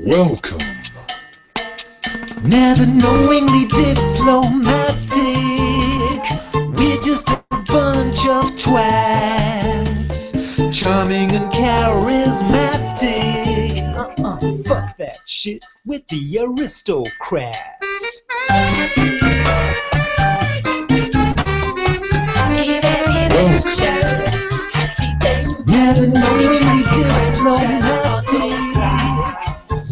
Welcome. Never knowingly diplomatic. We're just a bunch of twats. Charming and charismatic. Fuck that shit with the aristocrats. Never knowingly diplomatic.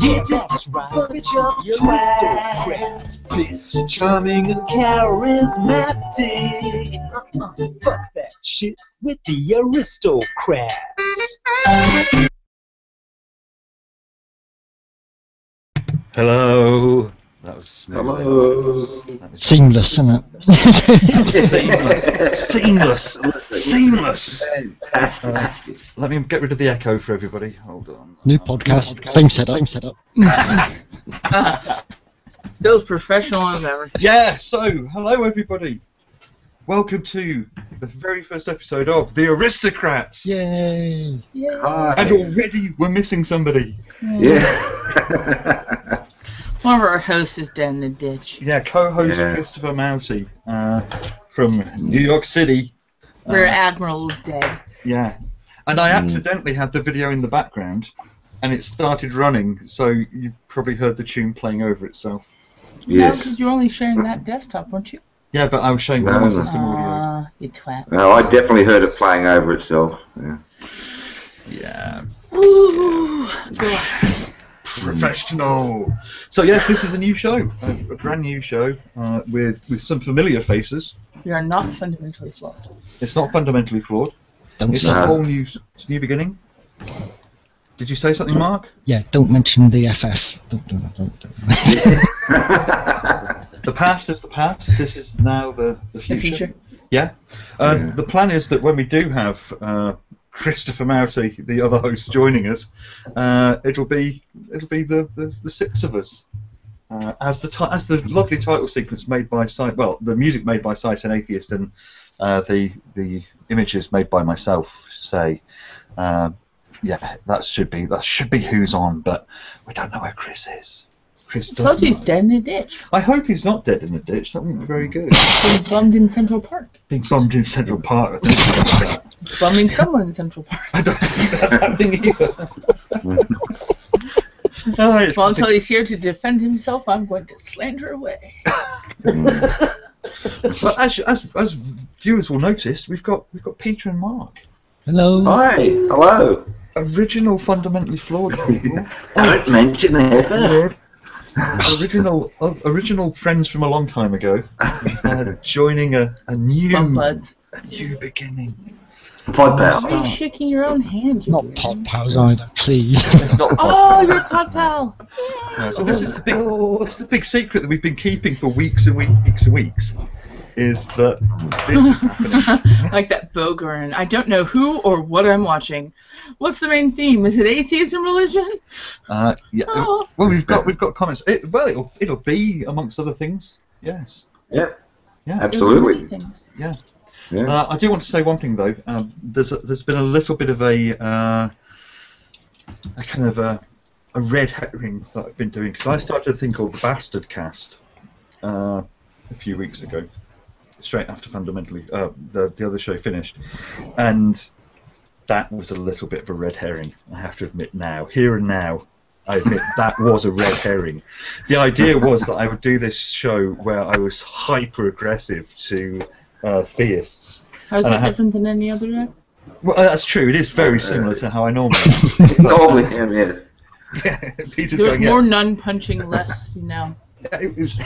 Yeah, that's right. Bunch of aristocrats, bitch. Charming and charismatic. Fuck that shit with the aristocrats. Hello. That was smooth. Hello. Seamless, isn't it? Seamless. Let me get rid of the echo for everybody. Hold on. New podcast, same setup. Still as professional as ever. Yeah, so, hello everybody. Welcome to the very first episode of The Aristocrats. Yay! Hi. And already we're missing somebody. Yeah. One of our hosts is dead in the ditch. Yeah, co-host Christopher Mouty from New York City. Rear Admiral is dead. Yeah. And I accidentally had the video in the background and it started running, so you probably heard the tune playing over itself. Yes. No, because you're only sharing that desktop, weren't you? Yeah, but I was showing my system audio. You twat. No, I definitely heard it playing over itself. Yeah. Yeah. Ooh, gross. Professional. So yes, this is a new show, a brand new show with some familiar faces. We are not fundamentally flawed. It's not fundamentally flawed. It's a whole new beginning. Did you say something, Mark? Yeah, don't mention the FF. Don't. The past is the past. This is now the future. The future. Yeah. The plan is that when we do have Christopher Mouty, the other host, joining us, it'll be the six of us. As the lovely title sequence made by the music made by Sight and Atheist, and the images made by myself say. Yeah, that should be who's on, but we don't know where Chris is. Chris doesn't. I told you he's dead in a ditch. I hope he's not dead in a ditch. That wouldn't be very good. Being bummed in Central Park. Being bummed in Central Park. Bumming someone in Central Park. I don't think that's happening either. Well, until he's here to defend himself, I'm going to slander away. But as viewers will notice, we've got Peter and Mark. Hello. Hi. Hello. Original fundamentally flawed people. Don't mention the FF. Original friends from a long time ago, joining a new beginning. Pod Why pals. are you shaking your own hand? You Not weird? pot pals either, please. It's not Your pod pal. So this is the big secret that we've been keeping for weeks and weeks. Is that this is happening? Like that Bogarin. I don't know who or what I'm watching. What's the main theme? Is it atheism, religion? Yeah. Oh. Well, we've got comments. It'll be amongst other things. Yes. Yeah. Yeah. Absolutely. Many things. Yeah. Yeah. I do want to say one thing though. There's been a little bit of a kind of a red herring that I've been doing, because I started a thing called the Bastard Cast a few weeks ago, straight after fundamentally the other show finished, and that was a little bit of a red herring. I have to admit now, here and now, I admit that was a red herring. The idea was that I would do this show where I was hyper aggressive to theists. How is that different than any other day? Well, that's true. It is very similar to how I normally. Normally, yes. Yeah, Peter's There was going, more nun punching, less, It was,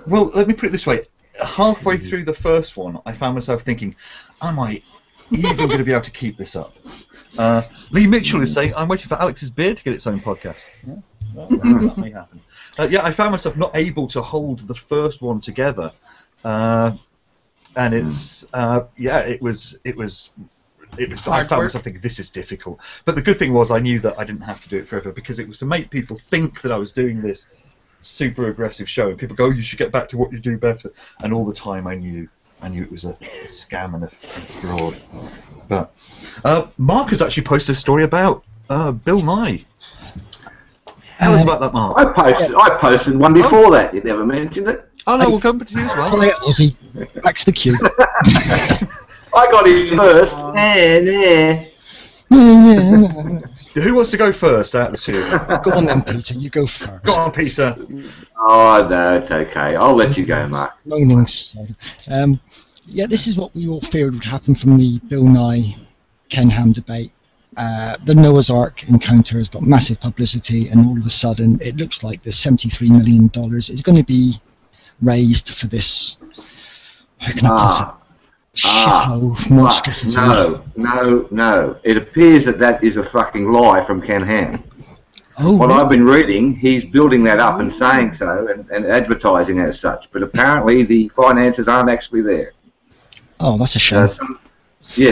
well, let me put it this way. Halfway through the first one, I found myself thinking, am I even going to be able to keep this up? Lee Mitchell is saying, I'm waiting for Alex's beard to get its own podcast. Yeah, that may happen. Yeah, I found myself not able to hold the first one together. And it's, it was I found myself thinking, this is difficult. But the good thing was I knew that I didn't have to do it forever, because it was to make people think that I was doing this super aggressive show, and people go, oh, you should get back to what you do better. And all the time I knew it was a scam and a fraud. But Mark has actually posted a story about Bill Nye. Tell us about that, Mark. I posted one before that. You never mentioned it. Oh no, we'll come to you as well. Quiet, Aussie. Back to the queue. I got it first. Who wants to go first out of the two? Go on then, Peter. You go first. Go on, Peter. Oh, no, it's okay. I'll let you go, Mark. Moaning soul. Yeah, this is what we all feared would happen from the Bill Nye Ken Ham debate. The Noah's Ark encounter has got massive publicity, and all of a sudden it looks like the $73 million is going to be raised for this. How can I put it? Shithole monstrosity. No. It appears that is a fucking lie from Ken Ham. Oh, What really? I've been reading, he's building that up and saying so and advertising as such. But apparently the finances aren't actually there. Oh, that's a shame.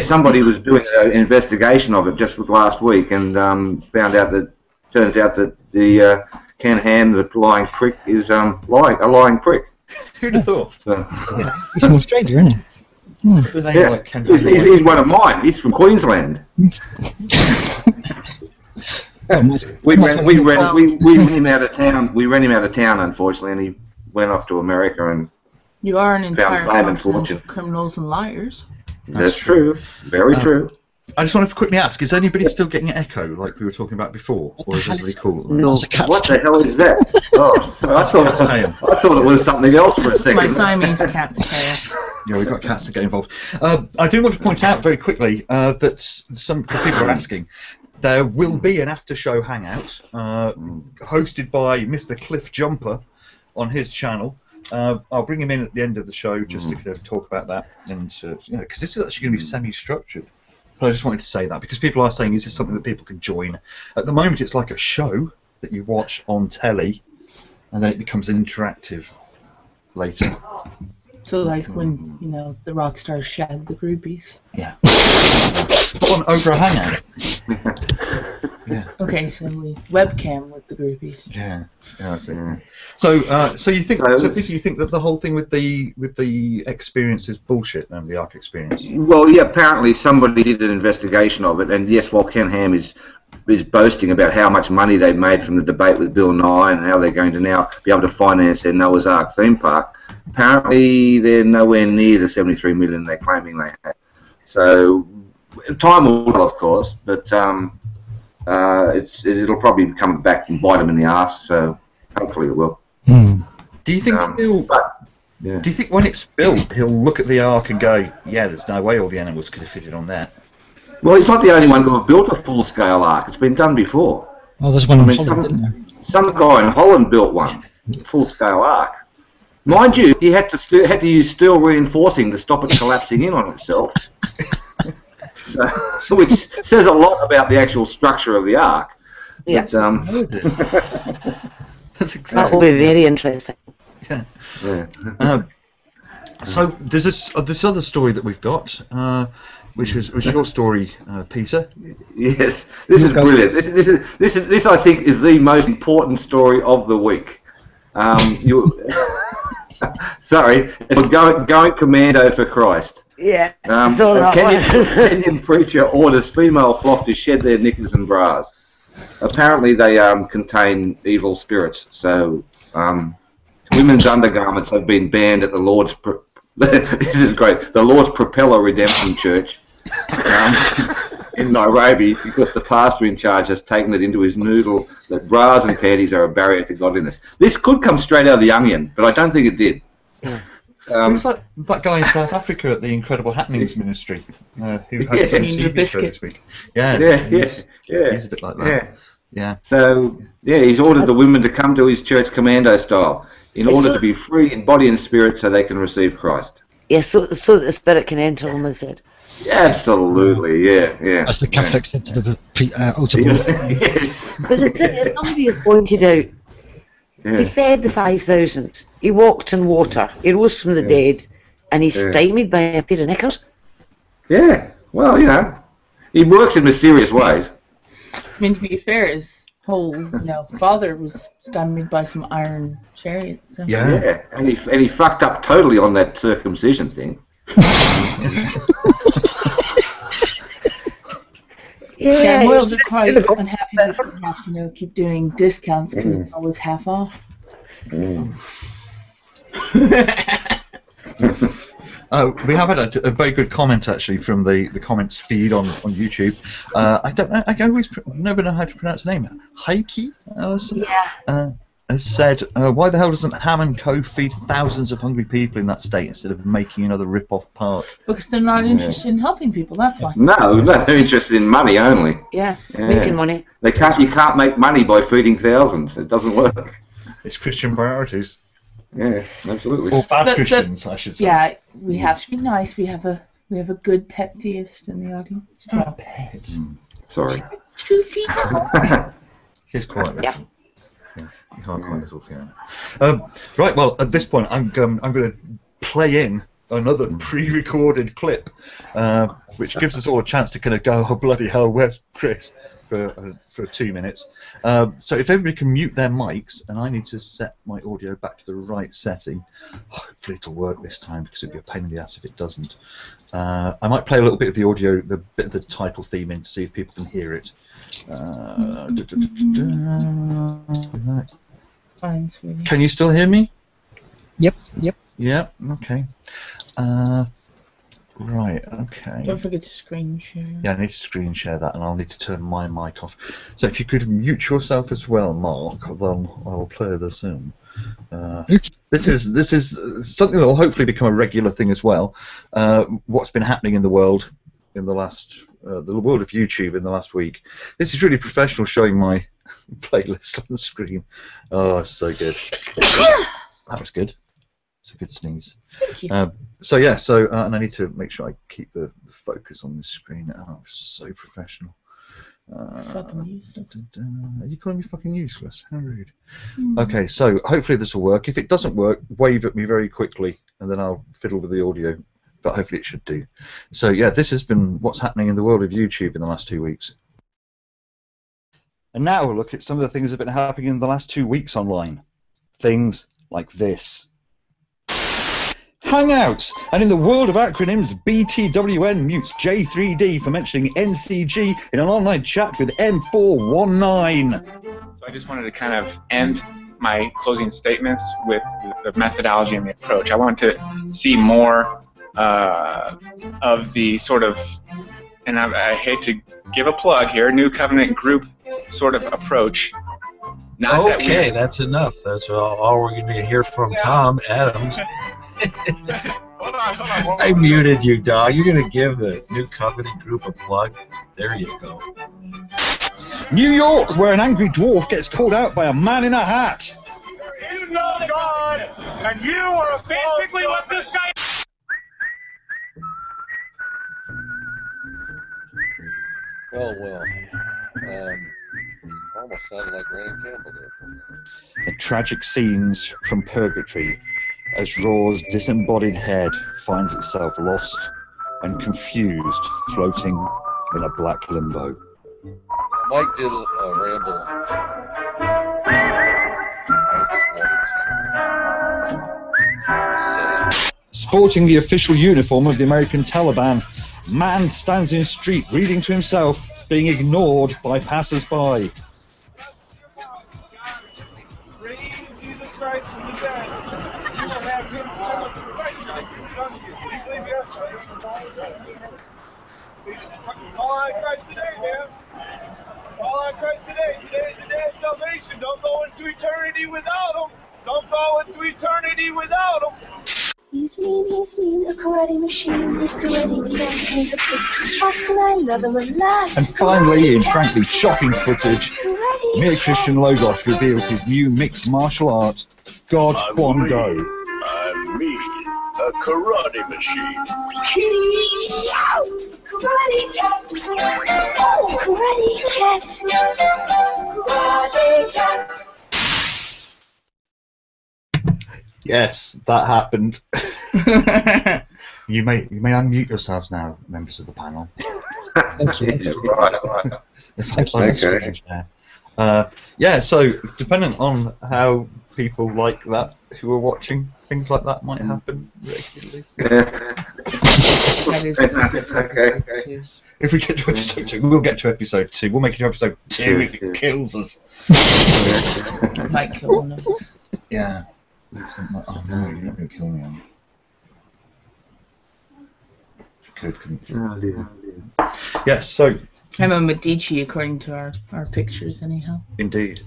Somebody was doing an investigation of it just last week and found out that turns out that the Ken Ham, the lying prick, is a lying prick. Who'd have thought? So, He's from Australia, isn't he? yeah, he's one of mine. He's from Queensland. We ran him out of town. We ran him out of town, unfortunately, and he went off to America and You are an entire fame and continent fortune. of criminals and liars. That's true. Very true. I just wanted to quickly ask, is anybody still getting an echo like we were talking about before? Or is everybody cool? No. It's a cat's What the hell is that? Oh, sorry, I thought it was something else for a It's my second. Siamese cat's tail. Yeah, we've got cats that get involved. I do want to point out very quickly that some people are asking. There will be an after-show hangout hosted by Mr. Cliff Jumper on his channel. I'll bring him in at the end of the show just to kind of talk about that, and because this is actually going to be semi-structured. But I just wanted to say that because people are saying, is this something that people can join? At the moment, it's like a show that you watch on telly, and then it becomes interactive later. So like when, the rock stars shag the groupies. Yeah. On over a hangout. Yeah. Okay, so we webcam with the groupies. Yeah. I see. So you think? So Peter, you think that the whole thing with the experience is bullshit? Then the Ark experience. Well, yeah. Apparently, somebody did an investigation of it, and yes, while Ken Ham is boasting about how much money they've made from the debate with Bill Nye and how they're going to now be able to finance their Noah's Ark theme park, apparently they're nowhere near the $73 million they're claiming they had. So time will tell, of course, but it'll probably come back and bite them in the arse. So hopefully it will. Do you think Do you think when it's built, he'll look at the Ark and go, "Yeah, there's no way all the animals could have fitted on that"? Well, he's not the only one who have built a full-scale Ark. It's been done before. Oh, there's one in Holland, isn't there? Some guy in Holland built one, full-scale Ark. Mind you, he had to use steel reinforcing to stop it collapsing in on itself. So, which says a lot about the actual structure of the Ark. Yeah. But, That's That exactly. will be very interesting. Yeah. yeah. So there's this other story that we've got, which was your story, Peter. Yes, this is brilliant. This I think is the most important story of the week. Sorry, it's going commando for Christ. Yeah. A So that one. Kenyan preacher orders female flock to shed their knickers and bras. Apparently, they contain evil spirits. So, women's undergarments have been banned at the Lord's. This is great. The Lord's Propeller Redemption Church in Nairobi, because the pastor in charge has taken it into his noodle that bras and panties are a barrier to godliness. This could come straight out of the Onion, but I don't think it did. It's like that guy in South Africa at the Incredible Happenings Ministry, who had some TV show this week. He's a bit like that. Yeah. So, he's ordered the women to come to his church commando style in order to be free in body and spirit so they can receive Christ. Yeah, so that the spirit can enter them, is it? Absolutely, yeah. As the Catholics said to the altar boy. Yes. But the thing is, somebody has pointed out, he fed the 5,000, he walked on water, he rose from the dead, and he's stymied by a pair of knickers. Yeah, well, he works in mysterious ways. I mean, to be fair, his whole, father was stymied by some iron chariots. So. Yeah, and he fucked up totally on that circumcision thing. Yeah, Yeah, Royals are quite unhappy that they have to, keep doing discounts because it's always half off. We have had a very good comment actually from the comments feed on YouTube. I don't know. I always never know how to pronounce her name. Heike has said, "Why the hell doesn't Ham & Co. feed thousands of hungry people in that state instead of making another rip-off park?" Because they're not interested in helping people. That's why. No, they're interested in money only. Yeah, making money. You can't make money by feeding thousands. It doesn't work. It's Christian priorities. Yeah, absolutely. Or bad Christians, I should say. Yeah, we have to be nice. We have a good pet theist in the audience. It's not a pet. Sorry. 2 feet tall. She's quite little. Yeah. You can't quite little, Fiona. Right, well, at this point, I'm going to play in another pre-recorded clip, which gives us all a chance to kind of go, oh, bloody hell, where's Chris? For 2 minutes. So if everybody can mute their mics, and I need to set my audio back to the right setting. Hopefully it'll work this time, because it'd be a pain in the ass if it doesn't. I might play a little bit of the audio, the bit of the title theme in, to see if people can hear it. Fine, sweetie. Can you still hear me? Yep. Yeah, okay. Right, okay. Don't forget to screen share. Yeah, I need to screen share that, and I'll need to turn my mic off. So if you could mute yourself as well, Mark, then I will play the Zoom. This is something that will hopefully become a regular thing as well. What's been happening in the world in the last, the world of YouTube in the last week. This is really professional, showing my playlist on the screen. Oh, so good. That was good. It's a good sneeze. Thank you. And I need to make sure I keep the focus on this screen. Oh, so professional. Fucking useless. Are you calling me fucking useless? How rude. Okay, so hopefully this will work. If it doesn't work, wave at me very quickly, and then I'll fiddle with the audio. But hopefully it should do. So yeah, this has been what's happening in the world of YouTube in the last 2 weeks. And now we'll look at some of the things that have been happening in the last 2 weeks online. Things like this. Hangouts! And in the world of acronyms, BTWN mutes J3D for mentioning NCG in an online chat with M419. So I just wanted to kind of end my closing statements with the methodology and the approach. I want to see more of the sort of, and I hate to give a plug here, New Covenant group sort of approach. Not okay, that's enough. That's all we're going to hear from Tom Adams. Hold on. I muted you, dog. You're going to give the New Covenant group a plug? There you go. New York, where an angry dwarf gets called out by a man in a hat. There is no God, and you are basically what this guy. Well. Almost sounded like Rand Campbell there. The tragic scenes from purgatory as Raw's disembodied head finds itself lost and confused, floating in a black limbo. Mike did a ramble. I just wanted to say. Sporting the official uniform of the American Taliban, man stands in street reading to himself, being ignored by passers-by. All on Christ today, man. All on Christ today. Today is the day of salvation. Don't go into eternity without him. Don't go into eternity without him. He's mean, a karate machine. He's karate king, he's a pussy. Often I love him a lot. And finally, in frankly shocking footage, Mere Christian Logos reveals his new mixed martial art, God Kwon Do. I'm me, a karate machine. Karate cat. Oh, karate cat. Karate cat. Yes, that happened. You may unmute yourselves now, members of the panel. Thank you. Right. It's like Okay. yeah, so depending on how people like that who are watching, things like that might happen regularly. That is Okay. If we get to episode 2, we'll get to episode 2. We'll make it to episode 2 if it kills us. might kill one of us. Yeah. Oh no, you're not going to kill me, Anne. Couldn't you? Yes, so... I'm a Medici according to our pictures, anyhow. Indeed.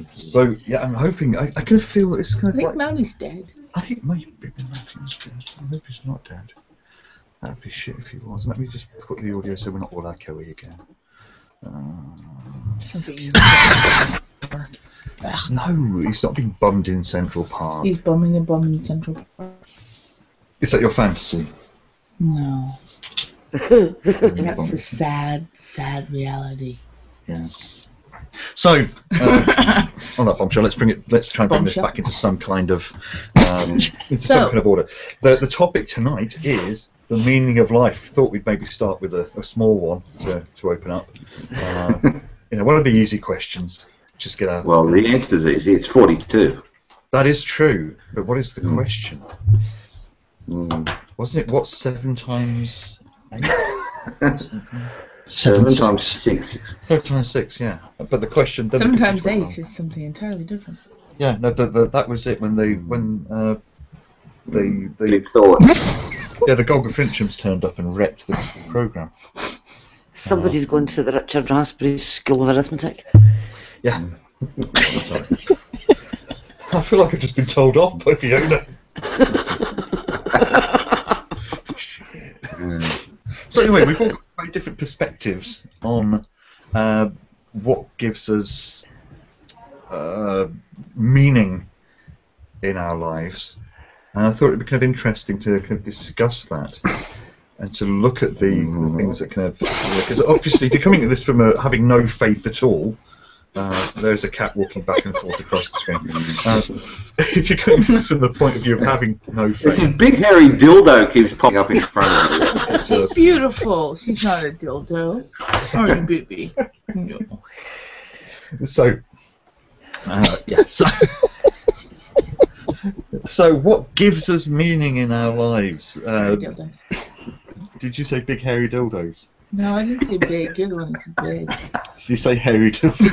So, yeah, I'm hoping... I kind of feel it's kind of I think Mounty's dead. I think maybe Mounty's dead. I hope he's not dead. That'd be shit if he was. Let me just put the audio so we're not all echoey again. No, he's not being bummed in Central Park. He's bumming a bum in Central Park. Is that your fantasy? No. That's a sad, sad reality. Yeah. So, on that bombshell, let's try and bring this back into some kind of order. The topic tonight is the meaning of life. Thought we'd maybe start with a small one to open up. One of the easy questions. Just get out. Well, the answer's easy. It's 42. That is true, but what is the question? Wasn't it 7 times 8? 7 times 6. 7 times 6, yeah. But the question... 7 times 8 is something entirely different. Yeah, no, that was it when they Deep thought. Yeah, the Golga Finchams turned up and wrecked the programme. Somebody's going to the Richard Raspberry School of Arithmetic. Yeah. I feel like I've just been told off by Fiona. So anyway, we've all got very different perspectives on what gives us meaning in our lives, and I thought it'd be kind of interesting to kind of discuss that and to look at the things that kind of, because obviously if you're coming at this from having no faith at all, there's a cat walking back and forth across the screen. If you're coming at this from the point of view of having no faith, this big hairy dildo keeps popping up in front of you. She's beautiful. She's not a dildo. Or a baby. No. So, so what gives us meaning in our lives? Did you say big hairy dildos? No, I didn't say big. You're the one that's big. Did you say hairy dildos?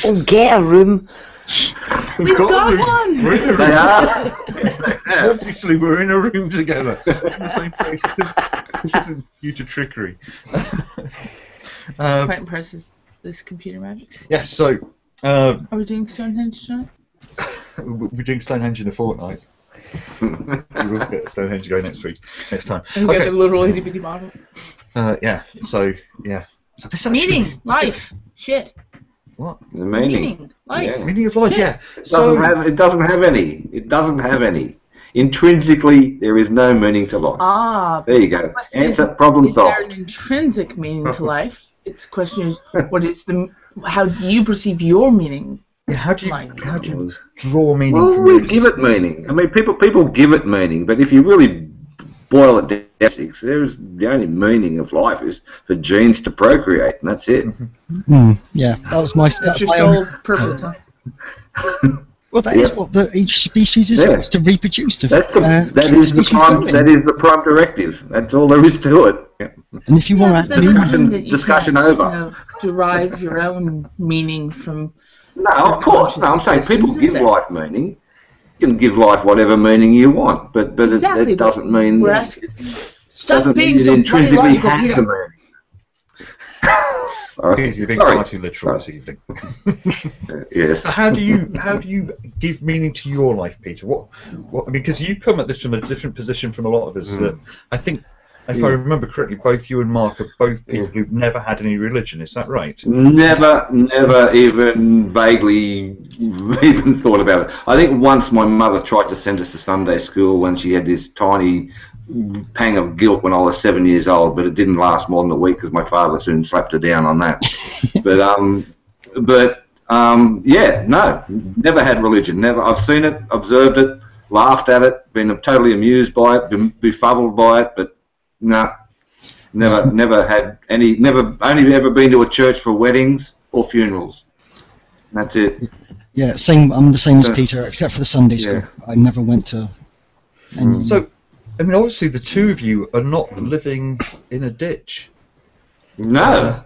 Oh, get a room. We've got one. We're in a room. Obviously, we're in a room together in the same place. This isn't due to trickery. Quite impressive. This computer magic. Yes. So. Are we doing Stonehenge tonight? We're doing Stonehenge in a fortnight. We will get Stonehenge going next time. And we got a little itty bitty model. Yeah. So yeah. So this meaning, life, shit. What? The meaning. Life. Yeah. Meaning of life. Shit. Yeah. It doesn't have any. It doesn't have any. Intrinsically, there is no meaning to life. Ah. There you go. Answer. Problem solved. Is there an intrinsic meaning to life? Its question is, how do you perceive your meaning? Yeah, how do you draw meaning? Well, from we give it meaning. I mean, people give it meaning, but if you really boil it down to basics, the only meaning of life is for genes to procreate, and that's it. Yeah, that was my. That's your sole purpose. Well, that is what each species is supposed to reproduce. That is the prime directive. That's all there is to it. Yeah. And if you want to discussion over. Derive your own meaning from. No, of course. No, I'm saying people give life meaning. You can give life whatever meaning you want, but exactly, it doesn't mean it intrinsically has the meaning. Sorry. You're being far too literal this evening. Yes. So how do you give meaning to your life, Peter? What I mean, because you come at this from a different position from a lot of us. I think, if I remember correctly, both you and Mark are both people who've never had any religion. Is that right? Never even vaguely even thought about it. I think once my mother tried to send us to Sunday school when she had this tiny pang of guilt when I was 7 years old, but it didn't last more than a week because my father soon slapped her down on that. Yeah, no, never had religion. Never. I've seen it, observed it, laughed at it, been totally amused by it, been befuddled by it, but no, never had any. Only ever been to a church for weddings or funerals. That's it. Yeah, same. I'm the same as Peter, except for the Sunday school. I never went to. So, I mean, obviously the two of you are not living in a ditch. No.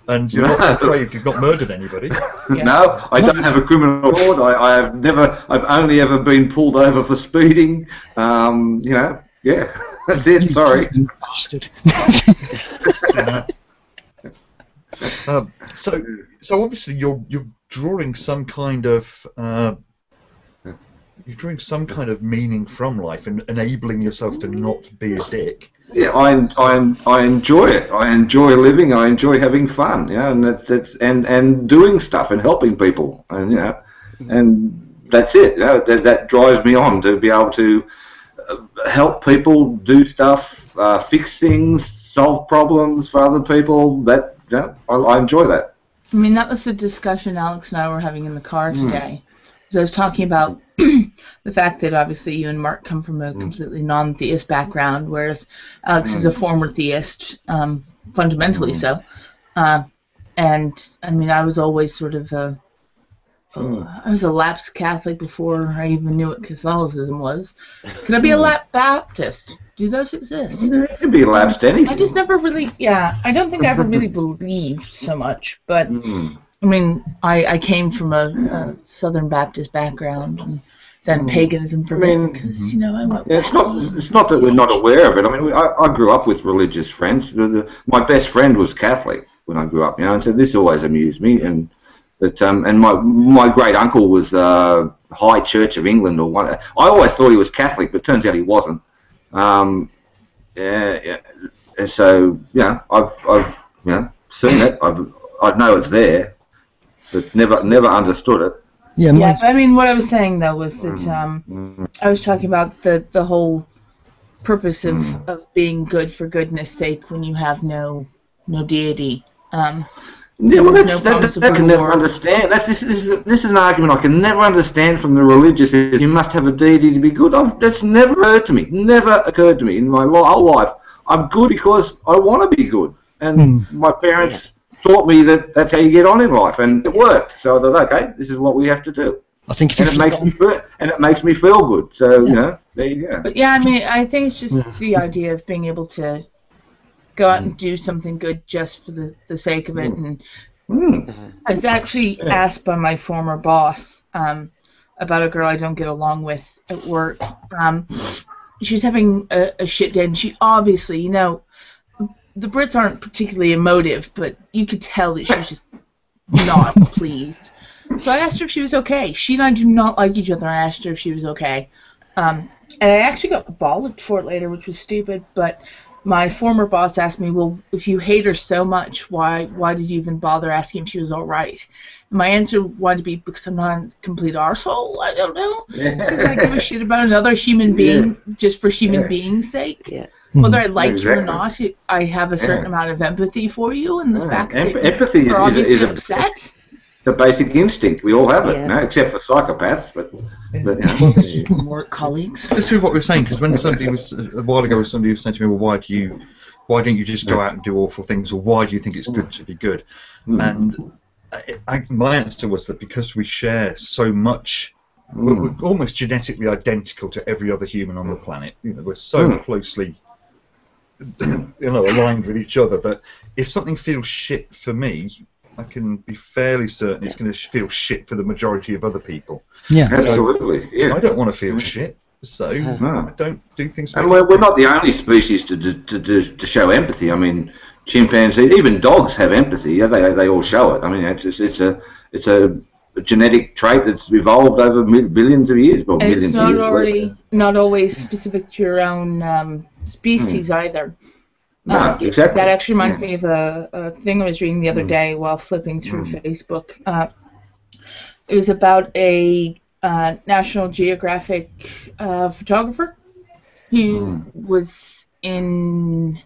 And you're not depraved, you've not murdered anybody. No, I don't have a criminal record. I've only ever been pulled over for speeding. That's it. Sorry. Bastard. So obviously you're drawing some kind of meaning from life and enabling yourself to not be a dick. Yeah, I enjoy it. I enjoy living. I enjoy having fun. Yeah, and and doing stuff and helping people, and and that's it. That drives me on to be able to help people do stuff, fix things, solve problems for other people. I enjoy that. I mean, that was the discussion Alex and I were having in the car today. So I was talking about the fact that obviously you and Mark come from a completely non-theist background, whereas Alex is a former theist, fundamentally so. And I mean, I was always sort of I was a lapsed Catholic before I even knew what Catholicism was. Could I be a lapsed Baptist? Do those exist? You can be lapsed anything. I just never really, I don't think I ever really believed so much, but I mean, I came from a Southern Baptist background, and then paganism for me, because, I went it's not that we're not aware of it. I mean, I grew up with religious friends. My best friend was Catholic when I grew up, and so this always amused me. And my great uncle was High Church of England or what. I always thought he was Catholic, but it turns out he wasn't. And so I've seen it. I know it's there, but never understood it. Yeah, but I mean, what I was saying though was that I was talking about the whole purpose of being good for goodness sake when you have no deity. Yeah, well, that can never understand. This is an argument I can never understand from the religious. Is you must have a deity to be good. That's never occurred to me. Never occurred to me in my whole life. I'm good because I want to be good, and my parents taught me that that's how you get on in life, and it worked. So I thought, okay, this is what we have to do. I think, and it makes me feel good. So there you go. But yeah, I mean, I think it's just the idea of being able to go out and do something good just for the sake of it. And I was actually asked by my former boss about a girl I don't get along with at work. She was having a shit day, and she obviously, the Brits aren't particularly emotive, but you could tell that she was just not pleased. So I asked her if she was okay. She and I do not like each other. I asked her if she was okay. And I actually got bollocked for it later, which was stupid, but my former boss asked me, well, if you hate her so much, why did you even bother asking if she was all right? And my answer wanted to be, because I'm not a complete arsehole. I don't know. Because I give a shit about another human being just for human being's sake. Yeah. Whether I like you or not, I have a certain amount of empathy for you, and the fact that empathy you're obviously upset. The basic instinct. We all have it, except for psychopaths. But more colleagues. This is what we were saying, because when somebody was a while ago, somebody was saying to me, "Well, why don't you just go out and do awful things, or why do you think it's good to be good?" And my answer was that because we share so much, we're almost genetically identical to every other human on the planet. We're so closely, aligned with each other that if something feels shit for me, I can be fairly certain it's going to feel shit for the majority of other people. Yeah, absolutely. Yeah. I don't want to feel shit, so I don't do things. And we're not the only species to show empathy. I mean, chimpanzees, even dogs have empathy. Yeah, they all show it. I mean, it's a genetic trait that's evolved over billions of years. Well, it's not always specific to your own species either. No, exactly. That actually reminds me of a thing I was reading the other day while flipping through Facebook. It was about a National Geographic photographer who was in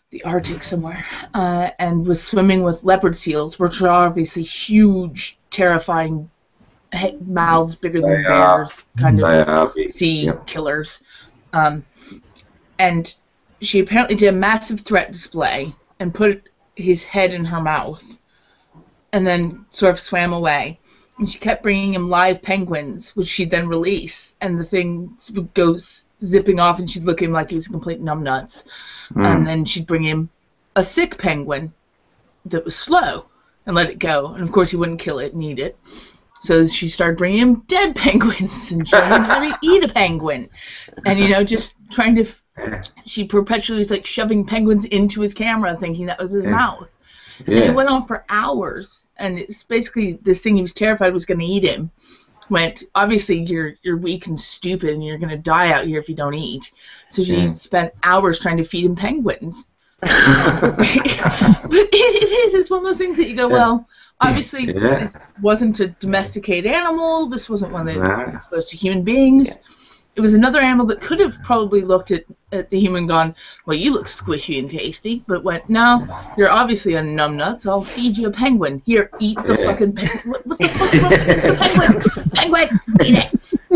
the Arctic somewhere and was swimming with leopard seals, which are obviously huge, terrifying mouths bigger than bears, kind of sea killers. And she apparently did a massive threat display and put his head in her mouth and then sort of swam away. and she kept bringing him live penguins, which she'd then release, and the thing would go zipping off, and she'd look at him like he was a complete numbnuts. And then she'd bring him a sick penguin that was slow and let it go, and of course he wouldn't kill it and eat it. So she started bringing him dead penguins and showing him how to eat a penguin, and just trying to. She perpetually was like shoving penguins into his camera, thinking that was his mouth. And it went on for hours, and it's basically this thing he was terrified was going to eat him. Went, obviously you're weak and stupid, and you're going to die out here if you don't eat. So she spent hours trying to feed him penguins. But it's one of those things that you go, well, obviously this wasn't a domesticated animal. This wasn't one that was exposed to human beings. It was another animal that could have probably looked at the human and gone, well, you look squishy and tasty, but went, no, you're obviously a numbnut, so I'll feed you a penguin. Here, eat the fucking penguin. What the fuck is wrong with the penguin? Penguin, eat it.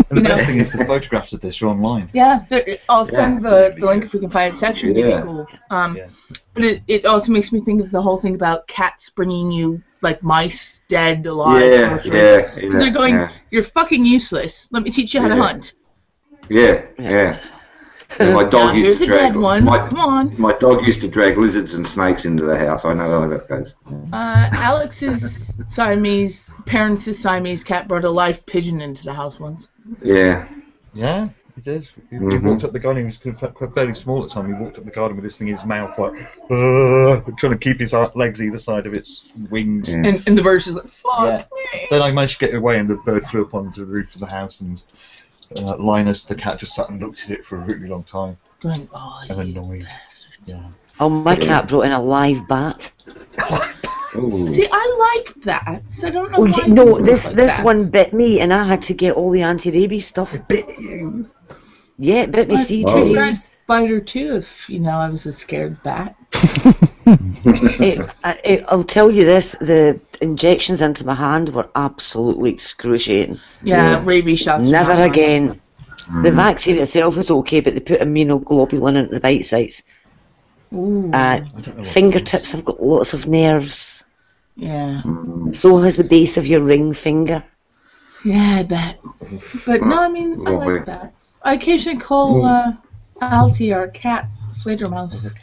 And the best thing is the photographs of this are online. Yeah, I'll send the link if we can find it. It's actually really cool. But it also makes me think of the whole thing about cats bringing you, like, mice dead, alive. So they're going, you're fucking useless. Let me teach you how to hunt. And my dog used to drag Come on. My dog used to drag lizards and snakes into the house. I know how that goes. Alex's parents' Siamese cat brought a live pigeon into the house once. Yeah, he did. He walked up the garden. He was fairly small at the time. He walked up the garden with this thing in his mouth, like trying to keep his legs either side of its wings. And the bird was like, fuck me. Then I managed to get away, and the bird flew up onto the roof of the house, and Linus, the cat, just sat and looked at it for a really long time. Going, oh, and annoyed. Yeah. Oh, my cat brought in a live bat. See, I like bats. I don't know why. No, this one bit me, and I had to get all the anti-rabies stuff. It bit you? Yeah, it bit me 3 times. I'd bite her too if I was a scared bat. I'll tell you this: the injections into my hand were absolutely excruciating. Yeah, rabies shots. Never again. The vaccine itself is okay, but they put immunoglobulin into the bite sites. Fingertips have got lots of nerves. Yeah. So has the base of your ring finger. Yeah, I bet. But no, I mean, I like bats. I occasionally call Alti, our cat, Fledermaus.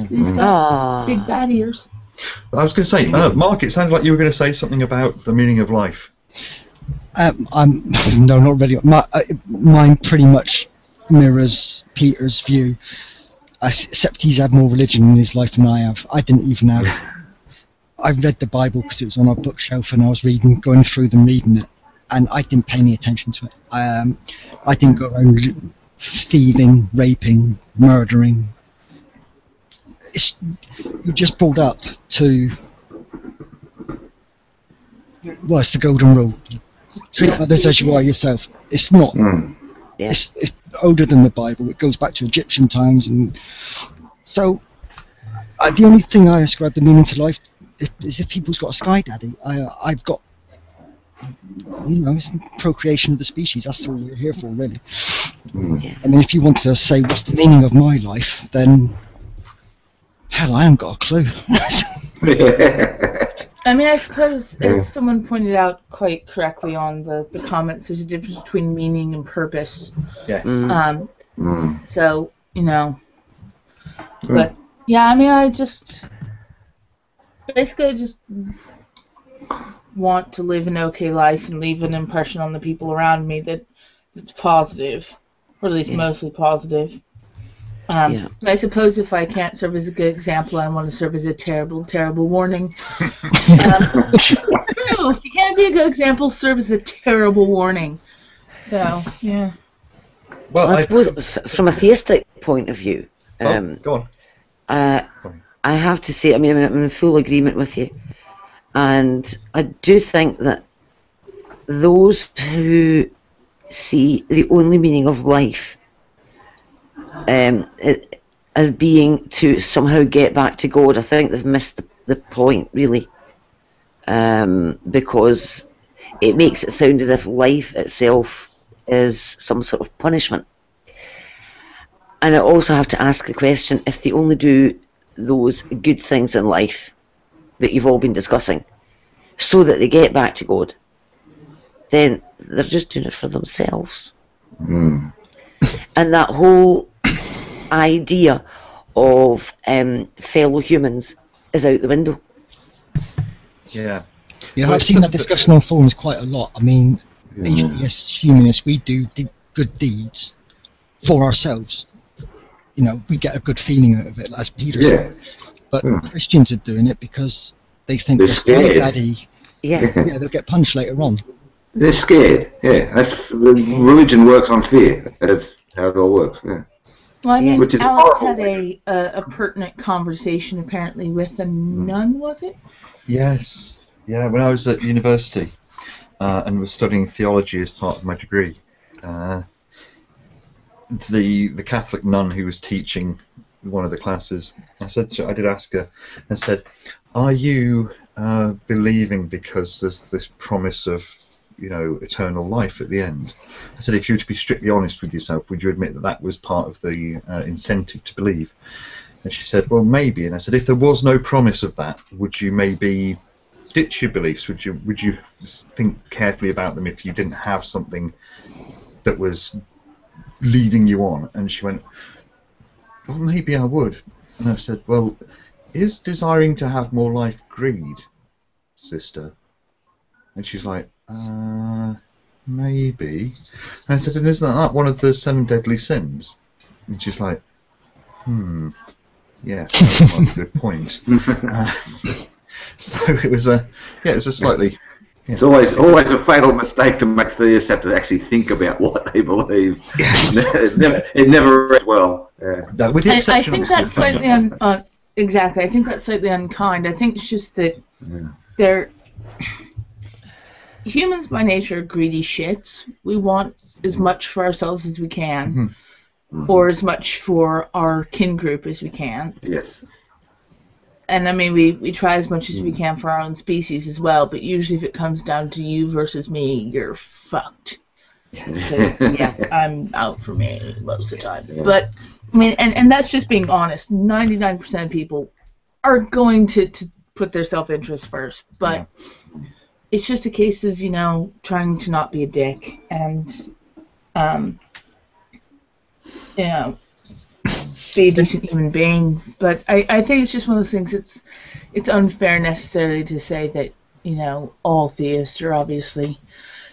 He's got big bat ears. I was going to say, Mark, it sounded like you were going to say something about the meaning of life. No, not really. Mine pretty much mirrors Peter's view, except he's had more religion in his life than I have. I didn't even have. I read the Bible because it was on our bookshelf, and I was going through them, reading it, and I didn't pay any attention to it. I didn't go around thieving, raping, murdering. You're just brought up to. Well, it's the golden rule. Treat others as you are yourself. It's not. It's older than the Bible. It goes back to Egyptian times, and so the only thing I ascribe the meaning to life is if people's got a sky daddy. I've got, it's procreation of the species. That's all we're here for, really. I mean, if you want to say what's the meaning of my life, then hell, I haven't got a clue. I mean, I suppose, as someone pointed out quite correctly on the comments, there's a difference between meaning and purpose. Yes. So, but, yeah, I mean, I just want to live an okay life and leave an impression on the people around me that's positive, or at least mostly positive. But I suppose if I can't serve as a good example, I want to serve as a terrible, terrible warning. True. If you can't be a good example, serve as a terrible warning. So, yeah. Well, I suppose from a theistic point of view, go on. I have to say, I mean, I'm in full agreement with you, and I do think that those who see the only meaning of life as being to somehow get back to God, I think they've missed the point, really, because it makes it sound as if life itself is some sort of punishment. And I also have to ask the question, if they only do those good things in life that you've all been discussing so that they get back to God, then they're just doing it for themselves. Mm. And that whole idea of fellow humans is out the window. Yeah. Yeah, Well, I've seen that discussion on forums quite a lot. I mean, atheists, humanists, we do good deeds for ourselves. You know, we get a good feeling out of it, as Peter said. But Christians are doing it because they think They're if scared. daddy, they'll get punched later on. They're scared. Yeah, religion works on fear. That's how it all works. Yeah. Well, I mean, Which is Alex horrible. had a pertinent conversation apparently with a nun, was it? Yes. Yeah, when I was at university and was studying theology as part of my degree, the Catholic nun who was teaching one of the classes, I did ask her, I said, "Are you believing because there's this promise of, you know, eternal life at the end?" I said, "If you were to be strictly honest with yourself, would you admit that that was part of the incentive to believe?" And she said, "Well, maybe." And I said, "If there was no promise of that, would you maybe ditch your beliefs? Would you think carefully about them if you didn't have something that was leading you on?" And she went, "Well, maybe I would." And I said, "Well, is desiring to have more life greed, sister?" And she's like, maybe. And I said, "And isn't that one of the 7 deadly sins?" And she's like, yes, that's a good point. So it was a slightly... Yeah. It's always a fatal mistake to make theists have to actually think about what they believe. Yes. It never ends well. Yeah. No, with the exception I think of that's slightly exactly. I think that's slightly unkind. I think it's just that they're humans by nature are greedy shits. We want as much for ourselves as we can, or as much for our kin group as we can. Yes. And I mean, we try as much as we can for our own species as well, but usually if it comes down to you versus me, you're fucked. Because, I'm out for me most of the time. Yeah. But, I mean, and that's just being honest. 99% of people are going to put their self-interest first, but it's just a case of, you know, trying to not be a dick and, you know, be a decent human being. But I think it's just one of those things. It's unfair necessarily to say that, you know, all theists are obviously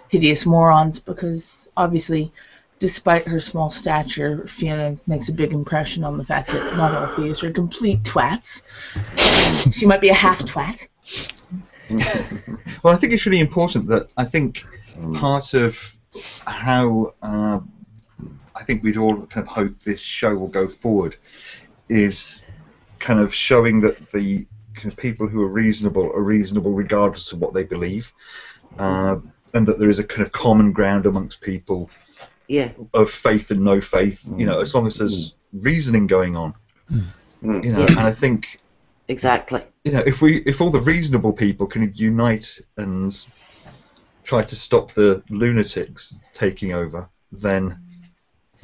hideous morons, because obviously, despite her small stature, Fiona makes a big impression on the fact that not all theists are complete twats. She might be a half twat. Well, I think it's really important that I think part of how I think we'd all kind of hope this show will go forward is kind of showing that the kind of people who are reasonable regardless of what they believe, and that there is a kind of common ground amongst people of faith and no faith, you know, as long as there's reasoning going on. You know, and I think exactly, you know, if all the reasonable people can unite and try to stop the lunatics taking over, then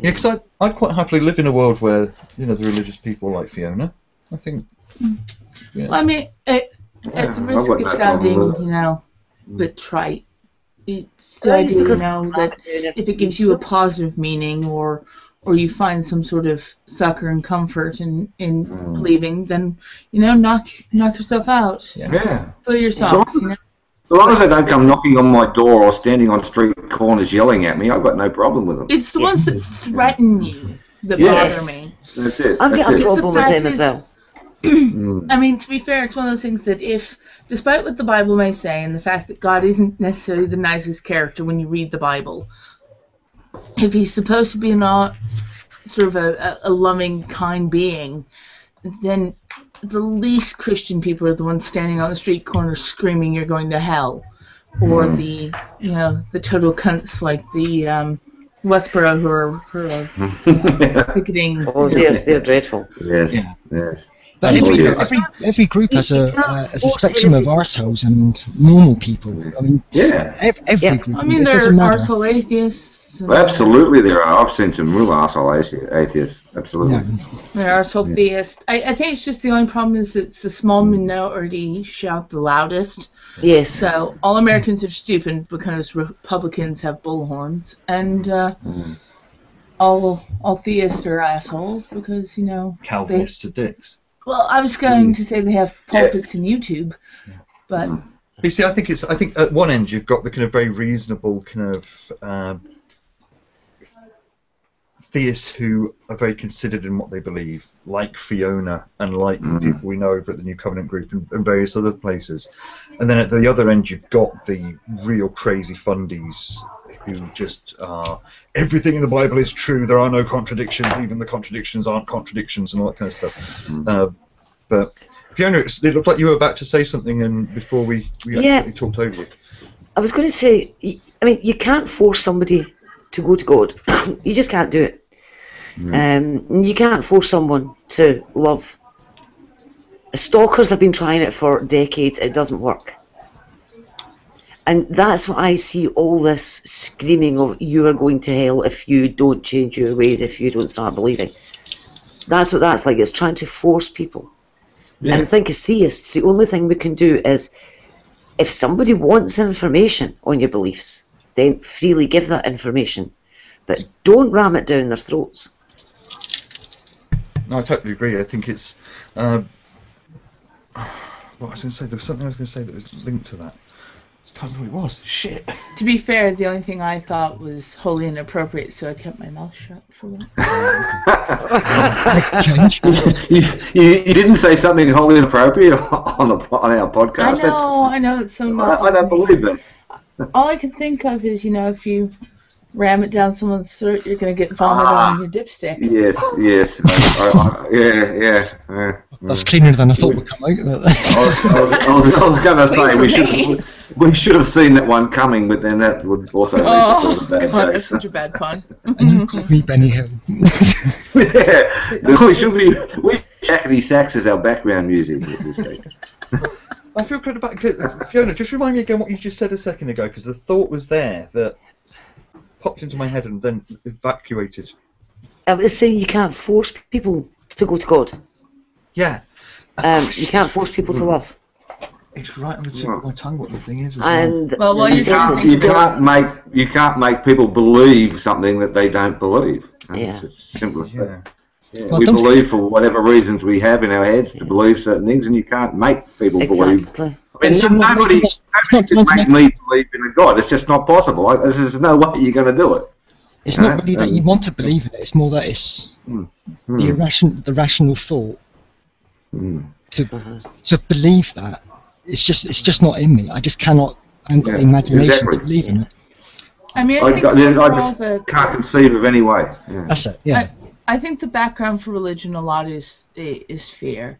because I'd quite happily live in a world where, you know, the religious people like Fiona. I think. Well, I mean, at the risk of sounding, you know, a bit trite, it's the idea, you know, that if it gives you a positive meaning or you find some sort of succor and comfort in believing, then, you know, knock yourself out. Fill your socks, you know. As long as they don't come knocking on my door or standing on street corners yelling at me, I've got no problem with them. It's the ones that threaten you that bother me. That's it. I've got a problem with them as well. I mean, to be fair, it's one of those things that if, despite what the Bible may say and the fact that God isn't necessarily the nicest character when you read the Bible, if he's supposed to be sort of a loving, kind being, then the least Christian people are the ones standing on the street corner screaming you're going to hell, or the, you know, the total cunts like the Westboro who are picketing. Oh, they're dreadful. Yes. But every group has a spectrum of arseholes and normal people. I mean, every group. I mean, there are arsehole atheists. atheists. Well, absolutely, there are. I've seen some real arsehole atheists. Absolutely. There are so theists. I think it's just the only problem is it's the small minority shout the loudest. Yes. So all Americans are stupid because Republicans have bullhorns, and all theists are assholes because Calvinists are dicks. Well, I was going to say they have pulpits and YouTube, but. You see, I think at one end you've got the kind of very reasonable kind of theists who are very considered in what they believe, like Fiona and like the people we know over at the New Covenant group and various other places. And then at the other end you've got the real crazy fundies who just everything in the Bible is true, there are no contradictions, even the contradictions aren't contradictions, and all that kind of stuff. But Fiona, it looked like you were about to say something, and before we actually talked over you. I was going to say, I mean, you can't force somebody to go to God. You just can't do it. You can't force someone to love. Stalkers have been trying it for decades. It doesn't work. And that's what I see all this screaming of, you are going to hell if you don't change your ways, if you don't start believing. That's what that's like. It's trying to force people. And I think as theists, the only thing we can do is, if somebody wants information on your beliefs, then freely give that information, but don't ram it down their throats. No, I totally agree. I think it's what I was going to say. There was something I was going to say that was linked to that. I can't remember what it was. Shit. To be fair, the only thing I thought was wholly inappropriate, so I kept my mouth shut for one. you didn't say something wholly inappropriate on our podcast. I know, it's so not. I don't believe that. All I can think of is, if you ram it down someone's throat, you're going to get vomit on your dipstick. Yes. Yeah. That's cleaner than I thought would come out. I was going to say we should have seen that one coming, but then that would also lead to bad God, jokes. that's such a bad pun. And you called me Benny Hill. We should be. Jackety Sax is our background music at this stage. I feel good about Fiona. Just remind me again what you just said a second ago, because the thought was there that popped into my head and then evacuated. I was saying you can't force people to go to God. Yeah. You can't force people to love. It's right on the tip of my tongue what the thing is. And you can't make people believe something that they don't believe. It's as simple as that. Yeah. Well, we believe for whatever reasons we have in our heads to believe certain things, and you can't make people believe. I mean, nobody can make me believe in a God. It's just not possible. There's no way you're going to do it. It's not really that you want to believe in it. It's more that it's the rational thought to believe that. It's just not in me. I just cannot. I haven't got the imagination to believe in it. I mean, I just can't conceive of any way. Yeah. That's it. Yeah. I think the background for religion a lot is fear,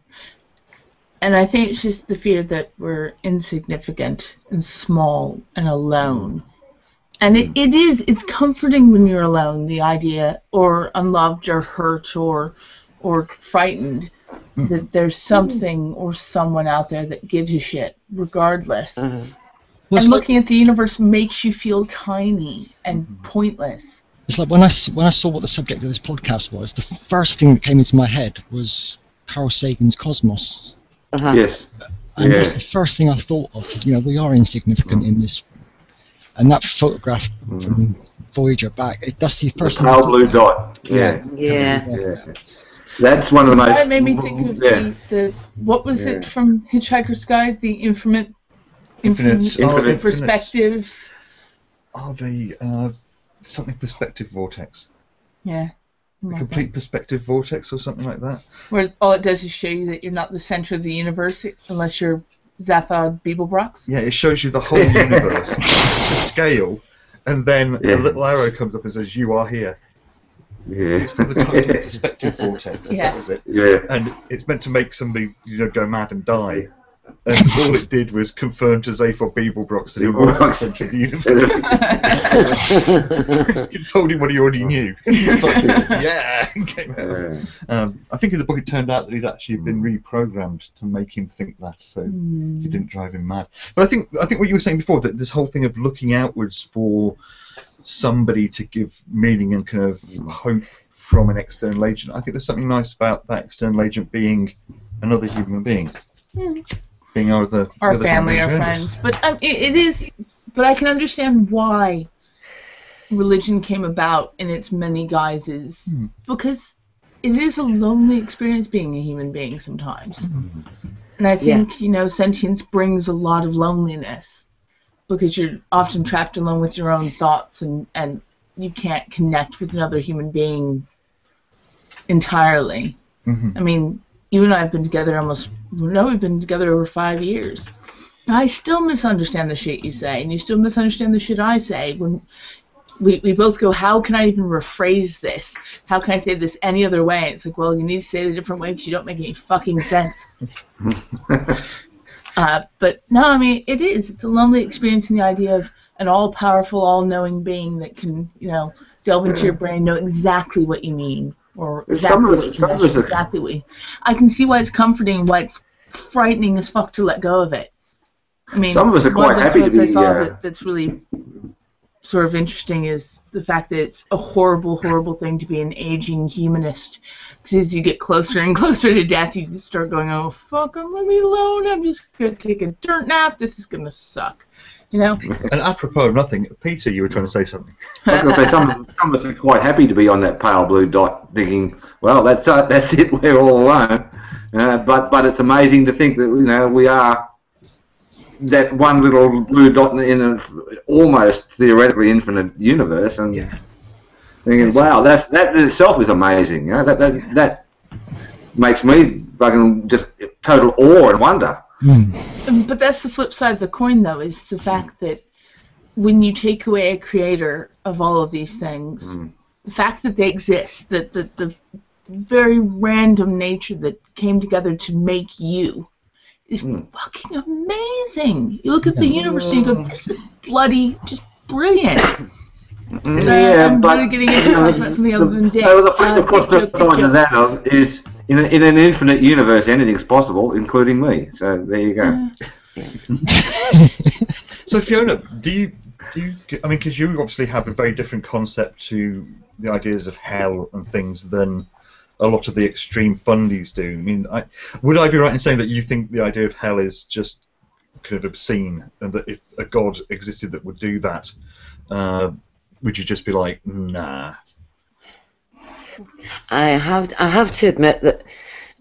and I think it's just the fear that we're insignificant and small and alone. And it's comforting when you're alone, the idea, or unloved or hurt or frightened, that there's something or someone out there that gives a shit, regardless. And looking at the universe makes you feel tiny and pointless. It's like when I saw what the subject of this podcast was, the first thing that came into my head was Carl Sagan's Cosmos. Yes. And that's the first thing I thought of. We are insignificant in this. And that photograph from Voyager back, that's the first thing. Pale blue dot. Yeah. That's one of the most. That made me think of the what was it from Hitchhiker's Guide? The infinite perspective. Oh, the something perspective vortex. Yeah. The complete perspective vortex or something like that. Where all it does is show you that you're not the center of the universe unless you're Zaphod Beeblebrox. Yeah, it shows you the whole universe to scale, and then a little arrow comes up and says, "You are here." Yeah. It's called the total perspective vortex. Yeah. That was it. Yeah. And it's meant to make somebody, go mad and die. And all it did was confirm to Zaphod Beeblebrox that he was the centre of the universe. It told him what he already knew. He was like, yeah! Came out. I think in the book it turned out that he'd actually been reprogrammed to make him think that, so it didn't drive him mad. But I think what you were saying before, that this whole thing of looking outwards for somebody to give meaning and kind of hope from an external agent, I think there's something nice about that external agent being another human being. Being our family, our friends. But it is. But I can understand why religion came about in its many guises, because it is a lonely experience being a human being sometimes. And I think sentience brings a lot of loneliness, because you're often trapped alone with your own thoughts, and you can't connect with another human being entirely. I mean, you and I have been together we've been together over 5 years. And I still misunderstand the shit you say, and you still misunderstand the shit I say. When we both go, how can I even rephrase this? How can I say this any other way? It's like, well, you need to say it a different way because you don't make any fucking sense. But no, I mean, it's a lonely experience in the idea of an all-powerful, all-knowing being that can, delve into your brain, know exactly what you mean. Or exactly what I can see why it's comforting, why it's frightening as fuck to let go of it. I mean, some of us are quite happy to be. I saw of it that's really sort of interesting is the fact that it's a horrible, horrible thing to be an aging humanist. Because as you get closer and closer to death, you start going, "Oh fuck, I'm really alone. I'm just gonna take a dirt nap. This is gonna suck." And apropos of nothing, Peter, you were trying to say something. I was going to say some of us are quite happy to be on that pale blue dot, thinking, "Well, that's it. We're all alone." But it's amazing to think that we are that one little blue dot in an almost theoretically infinite universe, and thinking, "Wow, that in itself is amazing." That makes me fucking just total awe and wonder. But that's the flip side of the coin, though, is the fact that when you take away a creator of all of these things, the fact that they exist, that the very random nature that came together to make you is fucking amazing. You look at the universe and you go, this is bloody just brilliant. I'm really getting into talking about something other than dicks. The flip side of that is in an infinite universe, anything's possible, including me. So there you go. So Fiona, do you? I mean, because you obviously have a very different concept to the ideas of hell and things than a lot of the extreme fundies do. I mean, would I be right in saying that you think the idea of hell is just kind of obscene, and that if a god existed that would do that, would you just be like, nah? I have to admit that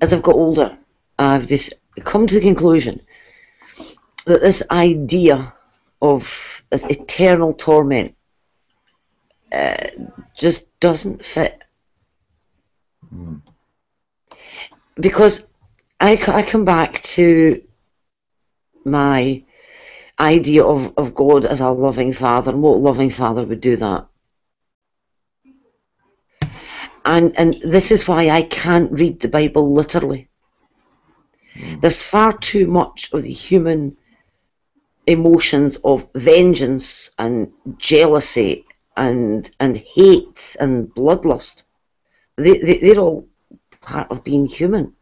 as I've got older, I've just come to the conclusion that this idea of eternal torment just doesn't fit. Because I come back to my idea of God as a loving father, and what loving father would do that. And this is why I can't read the Bible literally. There's far too much of the human emotions of vengeance and jealousy and hate and bloodlust. They're all part of being human.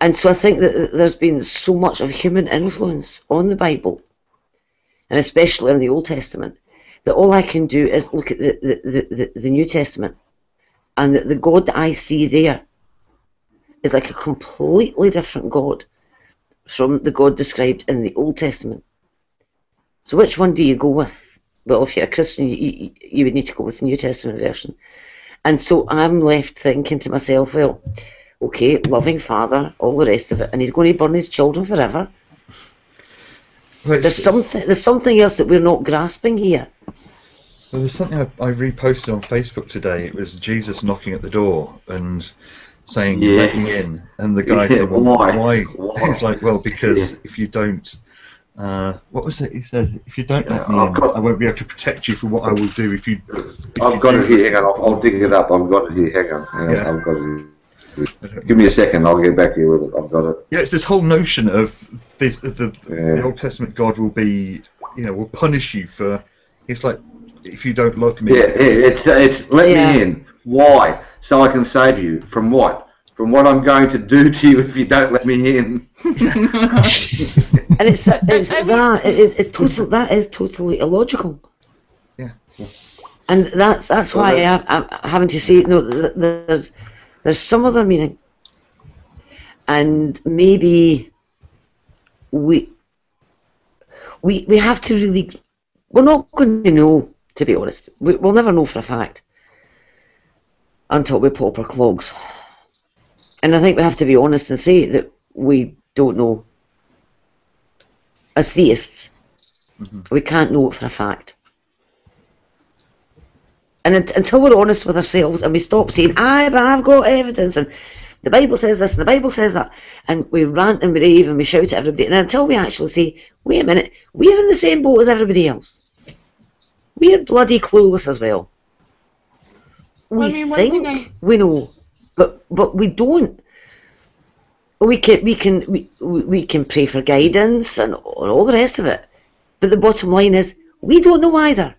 And so I think that there's been so much of human influence on the Bible, and especially in the Old Testament, that all I can do is look at the New Testament, and the God that I see there is like a completely different God from the God described in the Old Testament. So which one do you go with? Well, if you're a Christian, you would need to go with the New Testament version. And so I'm left thinking to myself, well, okay, loving father, all the rest of it, and he's going to burn his children forever. Well, there's something else that we're not grasping here. Well, there's something I reposted on Facebook today. It was Jesus knocking at the door and saying, "Let me in," and the guy said, "Well, why?" He's like, "Well, because if you don't." What was it? He said, "If you don't let me in, I won't be able to protect you for what I will do if you." I've got it here. Hang on, I'll dig it up. I've got it here. Hang on. I've got it here. Give me a second, I'll get back to you with it. I've got it. Yeah, it's this whole notion of this the Old Testament God will be, will punish you for. It's like if you don't love me. Yeah, it's let me in. Why? So I can save you from what? From what I'm going to do to you if you don't let me in. And that is totally illogical. Yeah. And that's why I'm having to say there's some other meaning, and maybe we have to really. We're not going to know, to be honest. We'll never know for a fact until we pop our clogs. And I think we have to be honest and say that we don't know. As theists, we can't know it for a fact. And until we're honest with ourselves and we stop saying, but I've got evidence, and the Bible says this and the Bible says that, and we rant and we rave and we shout at everybody, and until we actually say, wait a minute, we're in the same boat as everybody else. We're bloody clueless as well. We think we know, but we don't. We can pray for guidance and all the rest of it, but the bottom line is we don't know either.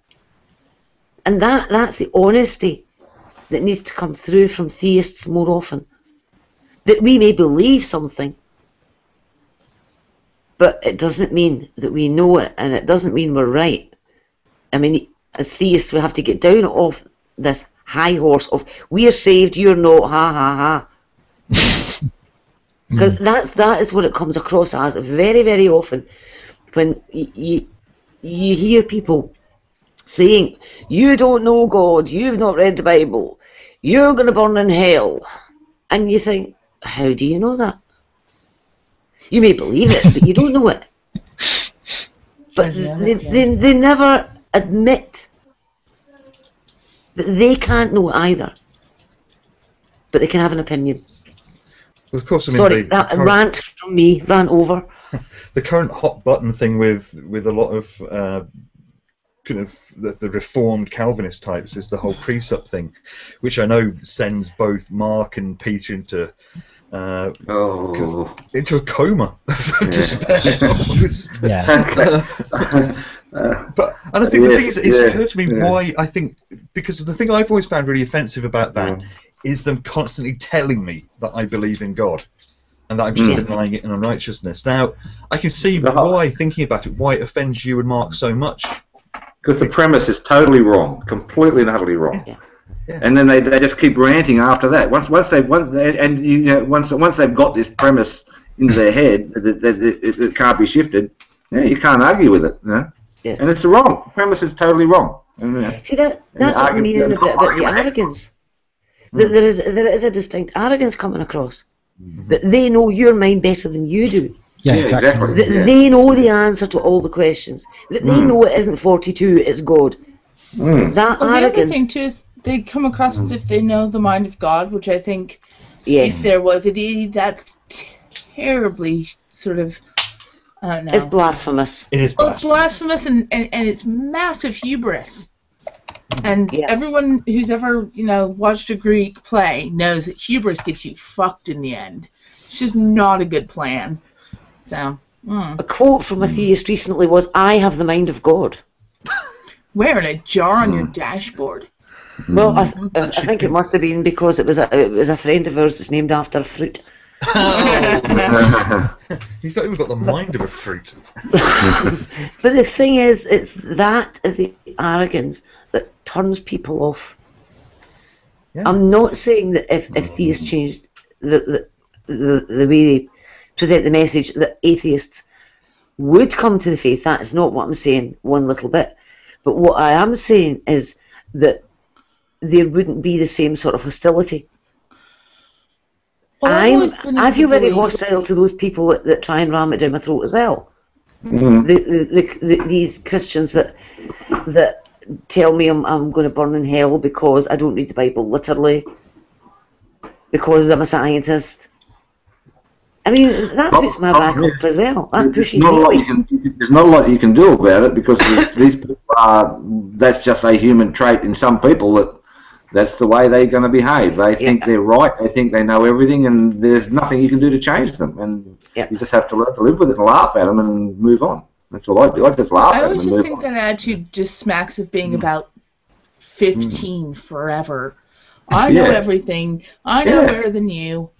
And that's the honesty that needs to come through from theists more often. That we may believe something, but it doesn't mean that we know it, and it doesn't mean we're right. I mean, as theists, we have to get down off this high horse of we're saved, you're not, ha ha ha. Because that is what it comes across as very, very often when you hear people saying, you don't know God, you've not read the Bible, you're going to burn in hell. And you think, how do you know that? You may believe it, but you don't know it. But they never admit that they can't know either. But they can have an opinion. Well, of course, I mean, sorry, that rant from me, ran over. The current hot button thing with a lot of kind of the reformed Calvinist types is the whole precept thing, which I know sends both Mark and Peter into a coma of despair. But I think the thing is, it's occurred to me why I think, because the thing I've always found really offensive about that is them constantly telling me that I believe in God and that I'm just denying it in unrighteousness. Now, I can see why, thinking about it, why it offends you and Mark so much. Because the premise is totally wrong, completely and utterly wrong. Yeah. And then they just keep ranting after that. Once they've got this premise into their head that it can't be shifted, you can't argue with it. And it's wrong. The premise is totally wrong. See, that's what I mean a bit about the arrogance. There is a distinct arrogance coming across. That they know your mind better than you do. Yeah, exactly. They know the answer to all the questions. That they know it isn't 42, it's God. That arrogance. The other thing too is they come across as if they know the mind of God, which I think if there was that's terribly sort of, I don't know. It's blasphemous. It is blasphemous. It's blasphemous and it's massive hubris. And everyone who's ever, watched a Greek play knows that hubris gets you fucked in the end. It's just not a good plan. So, a quote from a theist recently was, "I have the mind of God." Where, in a jar on your dashboard? Well, I think it must have been because it was a friend of ours that's named after a fruit. He's not even got the mind of a fruit. But the thing is, it's the arrogance that turns people off. I'm not saying that if theists changed the way they present the message, that atheists would come to the faith. That is not what I'm saying one little bit. But what I am saying is that there wouldn't be the same sort of hostility. Well, I feel very hostile to those people that try and ram it down my throat as well. These Christians that tell me I'm going to burn in hell because I don't read the Bible literally, because I'm a scientist. I mean, that puts my back up as well. That pushes me. There's not a lot you can do about it, because these people that's just a human trait in some people, that that's the way they're going to behave. They think they're right. They think they know everything, and there's nothing you can do to change them. And you just have to learn to live with it and laugh at them and move on. That's all I do. I just laugh at them and move on. I always just think that attitude just smacks of being about 15 forever. I know everything. I know better than you.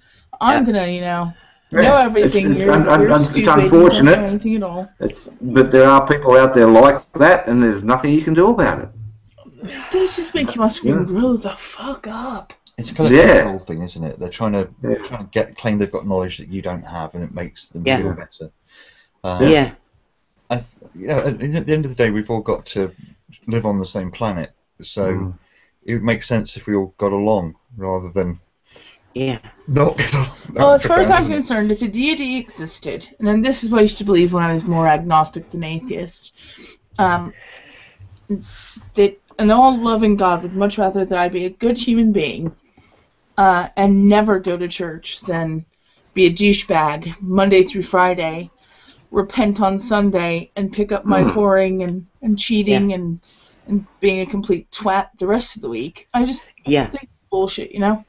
I'm gonna, know everything. You're stupid. It's unfortunate. You don't know anything at all. But there are people out there like that, and there's nothing you can do about it. These just make you want to grow the fuck up. It's a kind of control thing, isn't it? They're trying to claim they've got knowledge that you don't have, and it makes them feel better. At the end of the day, we've all got to live on the same planet, so it would make sense if we all got along rather than not get along. Well, as far as I'm concerned, if a deity existed, and then this is what I used to believe when I was more agnostic than atheist, that an all-loving God would much rather that I be a good human being and never go to church than be a douchebag Monday through Friday, repent on Sunday, and pick up my whoring and cheating and being a complete twat the rest of the week. I just think it's bullshit, Yeah,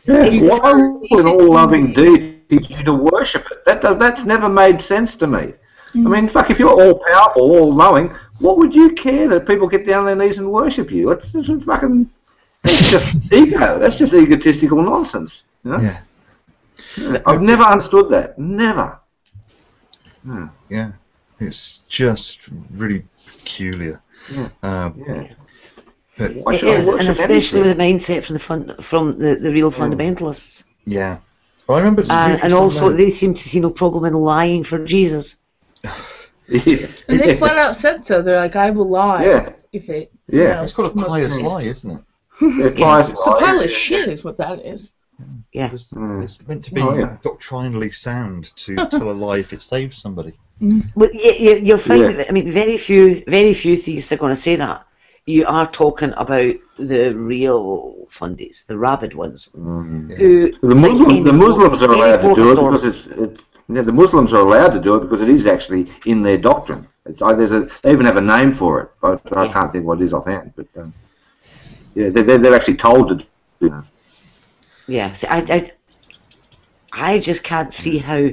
why would an all-loving deity teach you to worship it? That's never made sense to me. I mean, fuck, if you're all-powerful, all-knowing, what would you care that people get down on their knees and worship you? It's just ego. That's just egotistical nonsense. You know? I've never understood that. Never. Yeah, it's just really peculiar. But it is, and especially with the mindset from the real fundamentalists. Yeah, well, I remember. And also, they seem to see no problem in lying for Jesus. And they flat out said so. They're like, "I will lie if it." It's called a pious lie, isn't it? It's a pile of shit, is what that is. Yeah, it's meant to be doctrinally sound to tell a lie if it saves somebody. Well, you'll find that. I mean, very few theists are going to say that. You are talking about the real fundies, the rabid ones. Who the Muslims are allowed to do it because it's the Muslims are allowed to do it because it is actually in their doctrine. They even have a name for it, but I can't think what it is offhand. But they're actually told to do it. Yeah, see, I just can't see how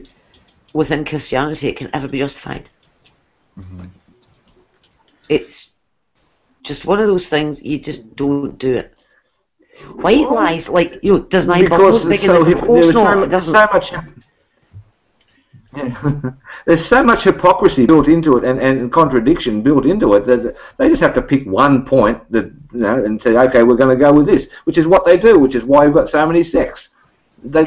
within Christianity it can ever be justified. It's just one of those things, you just don't do it. White lies, like, does my butt look bigger than the course? No, it doesn't. There's so much hypocrisy built into it and contradiction built into it that they just have to pick one point that and say, okay, we're going to go with this, which is what they do, which is why we've got so many sects. They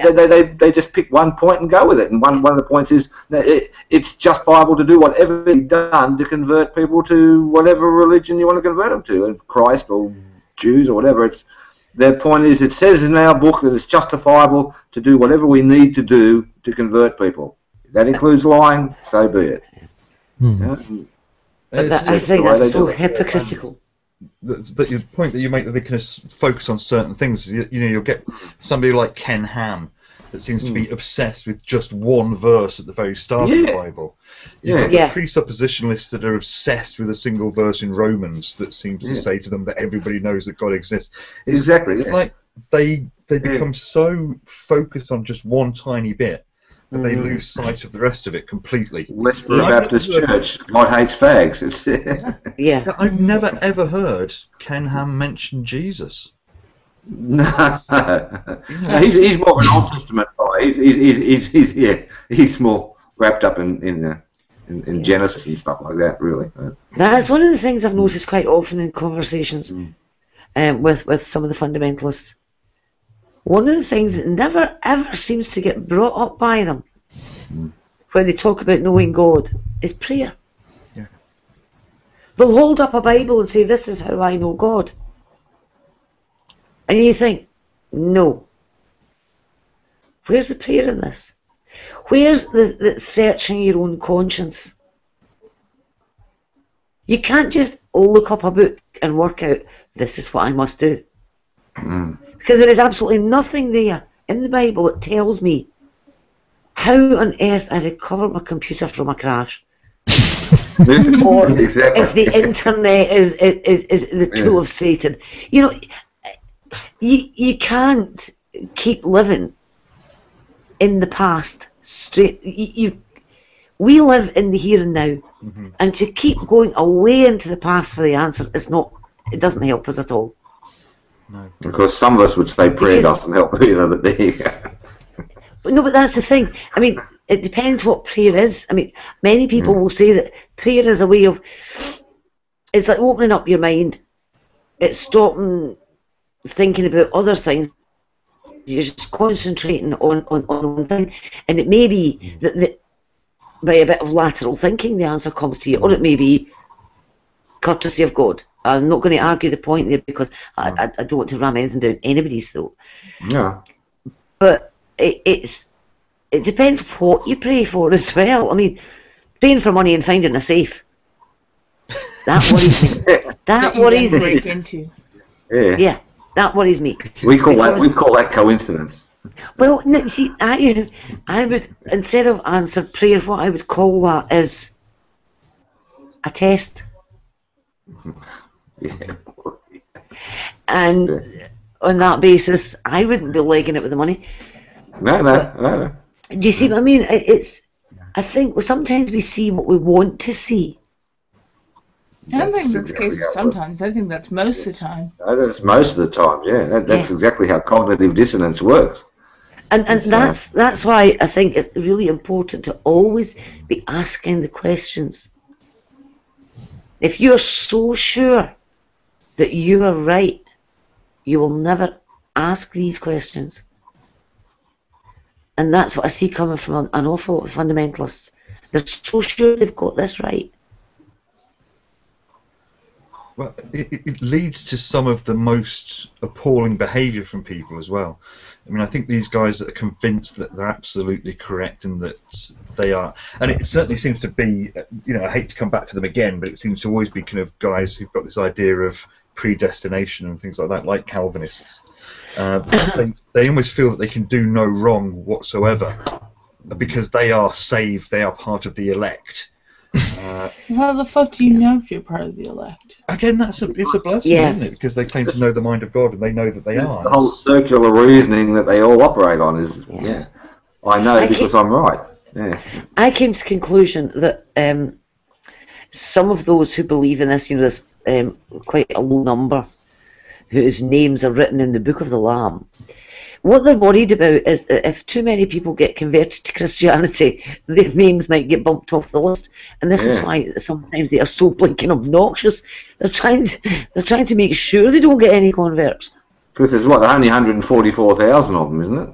just pick one point and go with it, and one of the points is that it's justifiable to do whatever is done to convert people to whatever religion you want to convert them to, Christ or Jews or whatever. Their point is, it says in our book that it's justifiable to do whatever we need to do to convert people. If that includes lying, so be it. I think that's so hypocritical. The point that you make that they can focus on certain things. You'll get somebody like Ken Ham that seems to be obsessed with just one verse at the very start of the Bible. You've got the presuppositionalists that are obsessed with a single verse in Romans that seems to say to them that everybody knows that God exists. It's like they become so focused on just one tiny bit that they lose sight of the rest of it completely. Westboro Baptist Church, God hates fags. I've never ever heard Ken Ham mention Jesus. No, he's more of an Old Testament guy. He's more wrapped up in Genesis and stuff like that, really. That's one of the things I've noticed quite often in conversations with some of the fundamentalists. One of the things that never ever seems to get brought up by them when they talk about knowing God is prayer. They'll hold up a Bible and say, "This is how I know God." And you think, no. Where's the prayer in this? Where's the searching your own conscience? You can't just look up a book and work out, this is what I must do. Because there is absolutely nothing there in the Bible that tells me how on earth I recover my computer from a crash. Or if the internet is the tool of Satan. you can't keep living in the past straight. We live in the here and now, and to keep going away into the past for the answers it doesn't help us at all. No. Of course, some of us would say prayer doesn't help either, but there you go. But that's the thing. I mean, it depends what prayer is. I mean, many people will say that prayer is a way of, it's like opening up your mind. It's stopping thinking about other things. You're just concentrating on one thing. And it may be that by a bit of lateral thinking the answer comes to you, or it may be courtesy of God. I'm not going to argue the point there because I don't want to ram anything down anybody's throat. Yeah. But it depends what you pray for as well. I mean, praying for money and finding a safe, that worries me. That worries me. Yeah, that worries me. We call that coincidence. Well, no, see, I would, instead of answered prayer, what I would call that is a test. Yeah. And on that basis, I wouldn't be legging it with the money. No. Do you see what I mean? I think sometimes we see what we want to see. I don't think that's the case sometimes. I think that's most of the time. That's most of the time, yeah. That's exactly how cognitive dissonance works. And that's why I think it's really important to always be asking the questions. If you're so sure that you are right, you will never ask these questions. And that's what I see coming from an awful lot of fundamentalists. They're so sure they've got this right. Well, it leads to some of the most appalling behaviour from people as well. I mean, I think these guys that are convinced that they're absolutely correct and that they are, and it certainly seems to be, you know, I hate to come back to them again, but it seems to always be kind of guys who've got this idea of predestination and things like that, like Calvinists. They almost feel that they can do no wrong whatsoever because they are saved, they are part of the elect. How the fuck do you know if you're part of the elect? Again, it's a blessing, isn't it? Because they claim to know the mind of God and they know that they are. The whole circular reasoning that they all operate on is, I know because I'm right. Yeah. I came to the conclusion that some of those who believe in this, you know, this quite a low number whose names are written in the Book of the Lamb, what they're worried about is that if too many people get converted to Christianity, their names might get bumped off the list, and this is why sometimes they are so blinking obnoxious. They're trying to make sure they don't get any converts. Because there's only 144,000 of them, isn't it?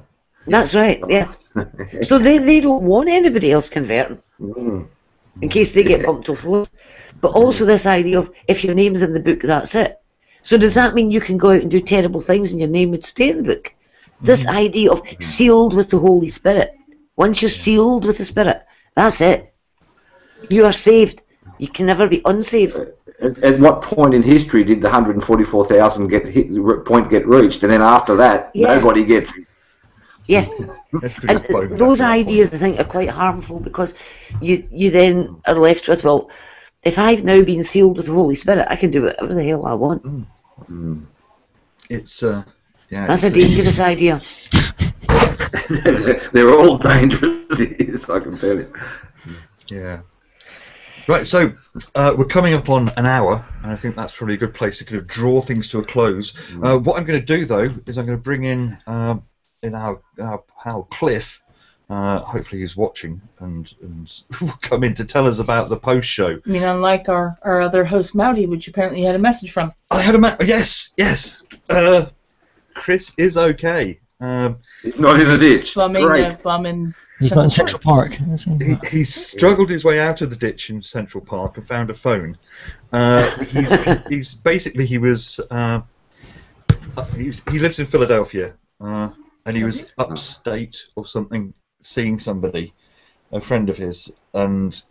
That's right. Yeah. So they don't want anybody else converting in case they get bumped off the list. But also this idea of if your name's in the book, that's it. So does that mean you can go out and do terrible things and your name would stay in the book? This idea of sealed with the Holy Spirit. Once you're sealed with the Spirit, that's it. You are saved. You can never be unsaved. At what point in history did the 144,000 point get reached, and then after that, nobody gets it? Yeah. And those ideas, I think, are quite harmful because you then are left with, well, if I've now been sealed with the Holy Spirit, I can do whatever the hell I want. It's that's a dangerous idea. They're all dangerous, I can tell you. Yeah. Right, so we're coming up on an hour, and I think that's probably a good place to kind of draw things to a close. What I'm going to do, though, is I'm going to bring in our pal Cliff. Hopefully he's watching and will come in to tell us about the post show. I mean, unlike our other host, Mowdy, which apparently you had a message from. I had yes. Chris is okay. He's not in a ditch. Bumming. He's not in Central Park. He struggled his way out of the ditch in Central Park and found a phone. He lives in Philadelphia, and he was upstate or something, seeing somebody, a friend of his, and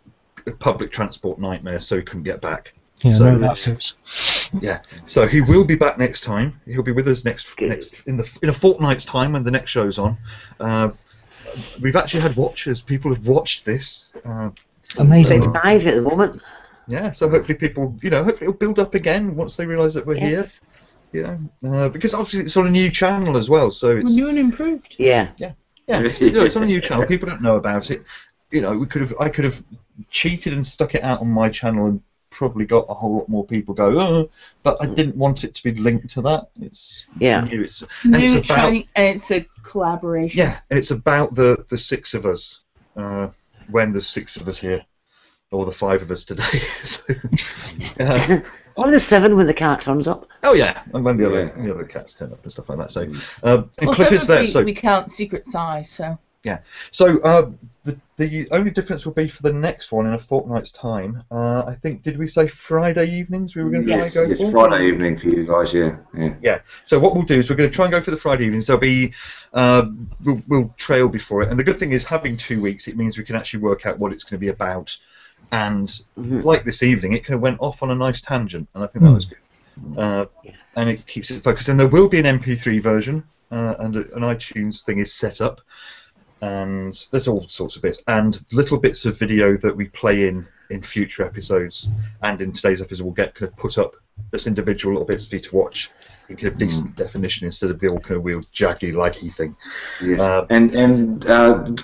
a public transport nightmare, so he couldn't get back. Yeah, so, yeah. So he will be back next time. He'll be with us next in a fortnight's time when the next show's on. We've actually had watchers. People have watched this. Amazing. It's 5 at the moment. Yeah. So hopefully people, hopefully it'll build up again once they realise that we're here. You know, because obviously it's on a new channel as well, so it's new and improved. Yeah. It's on a new channel. People don't know about it. You know, I could have cheated and stuck it out on my channel and probably got a whole lot more people go, oh, but I didn't want it to be linked to that. It's new. It's it's a collaboration. Yeah, and it's about the 6 of us. When there's 6 of us here, or the 5 of us today. So, or the 7 when the cat turns up. Oh yeah, and when the other cats turn up and stuff like that. So, and Cliff is there. So we count secret size. So. Yeah. So the only difference will be for the next one in a fortnight's time. I think, did we say Friday evenings we were going to try and go for? It's Friday evening for you guys, yeah. So what we'll do is we're going to try and go for the Friday evenings. There'll be we'll trail before it, and the good thing is having 2 weeks, it means we can actually work out what it's going to be about. And like this evening, it kind of went off on a nice tangent, and I think that was good. And it keeps it focused. And there will be an MP3 version, and an iTunes thing is set up. And there's all sorts of bits and little bits of video that we play in future episodes, and in today's episode we'll get kind of put up as individual little bits for you to watch in kind of decent definition instead of the all kind of weird jaggy laggy thing. Yes. And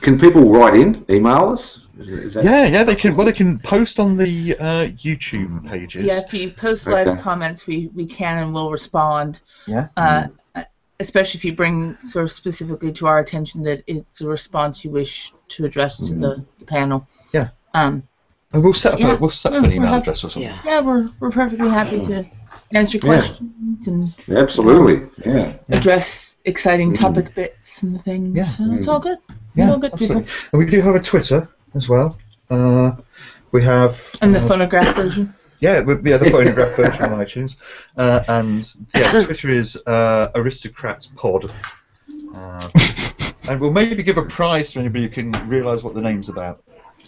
can people write in, email us? Yeah, they can. Well, they can post on the YouTube pages. Yeah, if you post live comments, we can and will respond. Yeah. Especially if you bring sort of specifically to our attention that it's a response you wish to address to the panel. Yeah. And we'll set up an email address or something. Yeah, we're perfectly happy to answer questions and absolutely. Address exciting topic bits and things. Yeah. So it's all good. Yeah, it's all good, absolutely. people. And we do have a Twitter as well. We have and the phonograph version. Yeah, the phonograph version on iTunes, and Twitter is Aristocrats Pod, and we'll maybe give a prize to anybody who can realise what the name's about.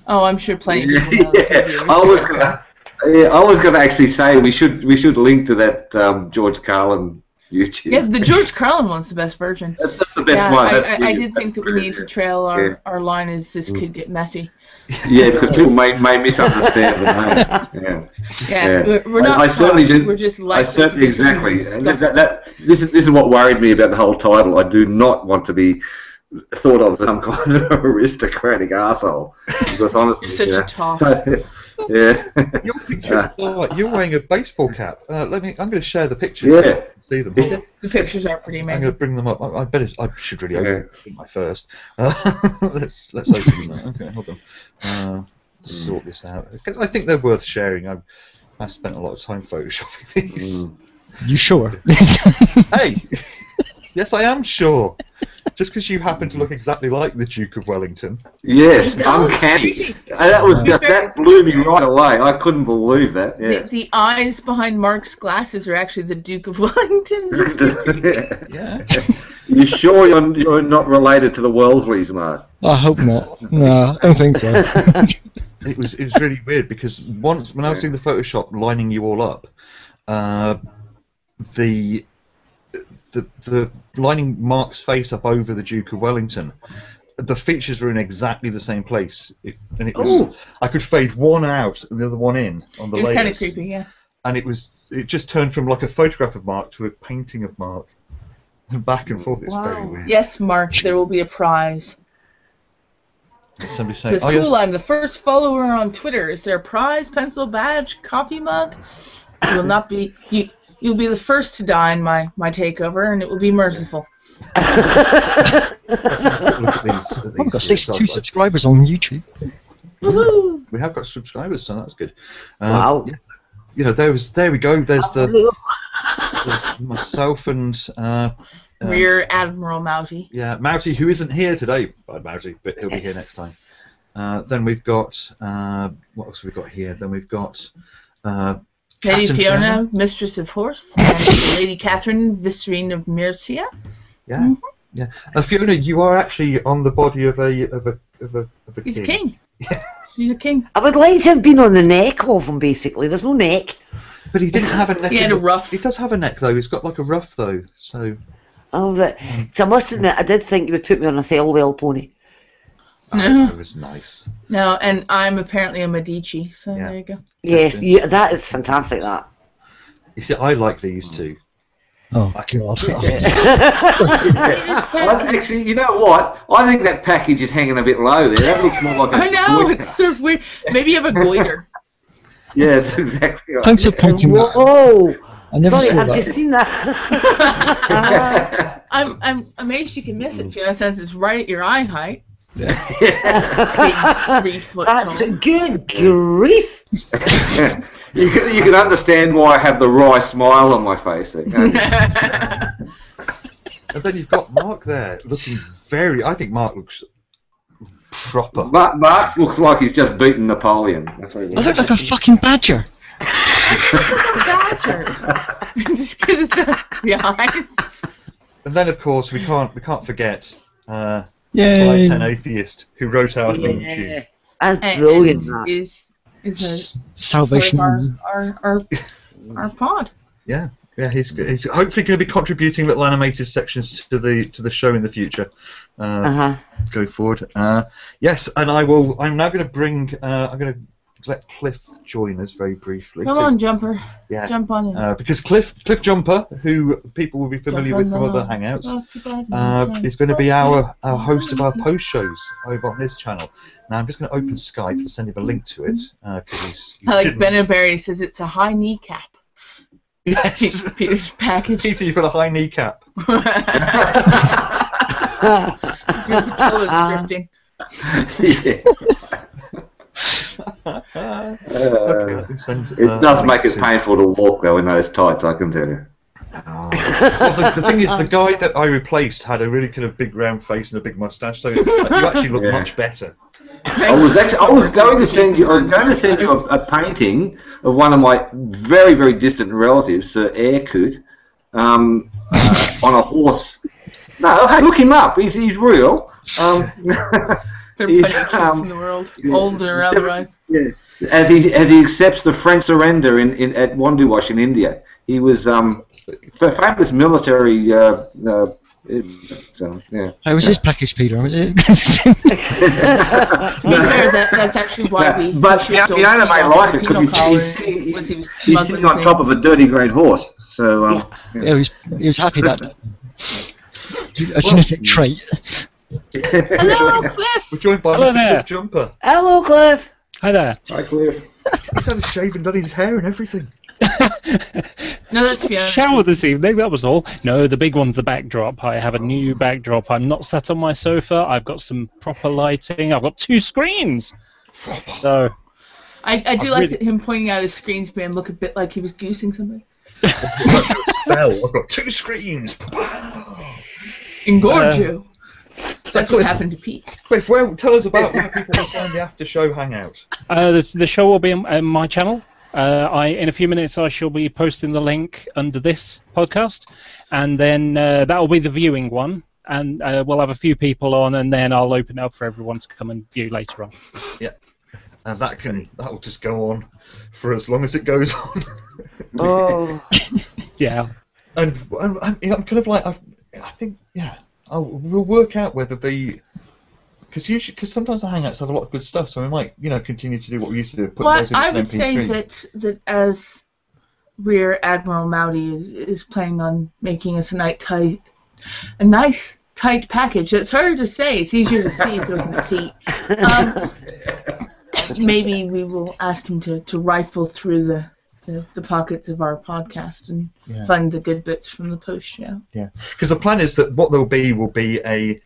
Oh, I'm sure plenty of people know. I was gonna actually say we should link to that George Carlin YouTube. Yeah, the George Carlin one's the best version. That's the best one. I did think that we need to trail our line as this could get messy. Yeah, because people may misunderstand the name. Yeah, we're not. I certainly didn't. We're just like. I certainly exactly. This is what worried me about the whole title. I do not want to be thought of as some kind of aristocratic arsehole. Because honestly, you're such a toff. You're wearing a baseball cap. I'm going to share the pictures. Yeah. So you can see them. The pictures are pretty amazing. I'm going to bring them up. I should really open my first. Let's open that. Okay, hold on. Sort this out because I think they're worth sharing. I've spent a lot of time photoshopping these. You sure? Hey, yes, I am sure. Just because you happen to look exactly like the Duke of Wellington. Yes, uncanny. That blew me right away. I couldn't believe that. Yeah. The eyes behind Mark's glasses are actually the Duke of Wellington's. Yeah. You sure you're not related to the Wellesleys, Mark? I hope not. No, I don't think so. It was really weird because once when I was doing the Photoshop lining you all up, the lining Mark's face up over the Duke of Wellington, the features were in exactly the same place, and it was. I could fade one out and the other one in on the layers. It was kind of creepy, yeah. And it just turned from like a photograph of Mark to a painting of Mark, and back and forth. It's very weird. Yes, Mark, there will be a prize. Somebody saying, says, cool, I'm the first follower on Twitter. Is there a prize, pencil, badge, coffee mug? You will not be. You'll be the first to die in my takeover, and it will be merciful. I've got 62 subscribers on YouTube. Woohoo! We have got subscribers, so that's good. Wow. You know, there we go. There's myself and Rear Admiral Mouty. Yeah, Mouty, who isn't here today, Mouty, but he'll be here next time. Then we've got what else have we got here? Then we've got Lady Fiona, Mistress of Horse, and Lady Catherine, Vicereine of Mercia. Yeah, yeah. Fiona, you are actually on the body of a king. He's a king. He's a king. I would like to have been on the neck of him. Basically, there's no neck. But he didn't have a neck. He had a ruff. He does have a neck though. He's got like a ruff though. So. Oh right. So I must admit, I did think you would put me on a Thelwell pony. No. It was nice. No, and I'm apparently a Medici, so there you go. Yes, that is fantastic, that. You see, I like these two. Oh, God. Actually, you know what? I think that package is hanging a bit low there. That looks more like a I know, joy it's sort of weird. Maybe you have a goiter. Yeah, that's exactly right. Thanks for pointing that out. Whoa! I never Sorry, saw I've that. just seen that. I'm amazed you can miss it, Fiona, since it's right at your eye height. Yeah. Big 3 foot That's tall. good grief. You can understand why I have the wry smile on my face there, can't you? And then you've got Mark there, looking I think Mark looks proper. Mark looks like he's just beaten Napoleon. That's what he I looks look like a fucking badger. Badger. Just because of the eyes. And then, of course, we can't forget Yay. 510 Atheist, who wrote our theme tune. Yeah. That's brilliant. And That. is a Salvation. part of our pod. Yeah, he's hopefully going to be contributing little animated sections to the show in the future. Go forward. Yes, and I'm now going to bring. I'm going to let Cliff join us very briefly. Come on, Jumper. Yeah. Jump on in. Because Cliff Jumper, who people will be familiar with from other hangouts, is going to be our host of our post shows over on his channel. Now I'm just going to open Skype and send him a link to it. He's I like Benaberry says it's a high kneecap. Yes. Peter's package. Peter, you've got a high kneecap. Your patella's drifting. It does make it painful to walk though in those tights, I can tell you. Well, the thing is, the guy that I replaced had a really kind of big round face and a big moustache, so you actually look much better. I was going to send you a painting of one of my very, very distant relatives, Sir Aircoot, on a horse. No, hey, look him up. He's real. They're putting kids in the world, older otherwise. Yeah. As he accepts the French surrender at Wandiwash in India. He was famous military. So yeah. How was his package, Peter? Was it? That's actually why we. But Fiona may like it because he's sitting on top of a dirty great horse. So he was happy that. A genetic trait. Hello, Cliff. We're joined by Mr. Cliff Jumper. Hello, Cliff. Hi there. Hi, Cliff. He's had a shave and done his hair and everything. No, that's Fiona. Shower this evening, that was all. No, the big one's the backdrop. I have a new backdrop. I'm not sat on my sofa. I've got some proper lighting. I've got 2 screens. So I do like him pointing out his screens, being look a bit like he was goosing somebody. I've got 2 screens. Engorge you. That's what happened to Pete. Cliff, tell us about where people will find the after show hangout. The show will be on my channel. In a few minutes I shall be posting the link under this podcast, and then that will be the viewing one, and we'll have a few people on, and then I'll open it up for everyone to come and view later on. Yeah, and that will just go on for as long as it goes on. Oh. Yeah. And I'm kind of like I think we'll work out whether because sometimes the hangouts have a lot of good stuff, so we might continue to do what we used to do. Put those I into would MP3. say that as Rear Admiral Mowdy is planning on making us a nice tight package. It's harder to say. It's easier to see if you're looking at Pete. Maybe we will ask him to rifle through the pockets of our podcast and find the good bits from the post show. Yeah, because the plan is that what there'll be will be a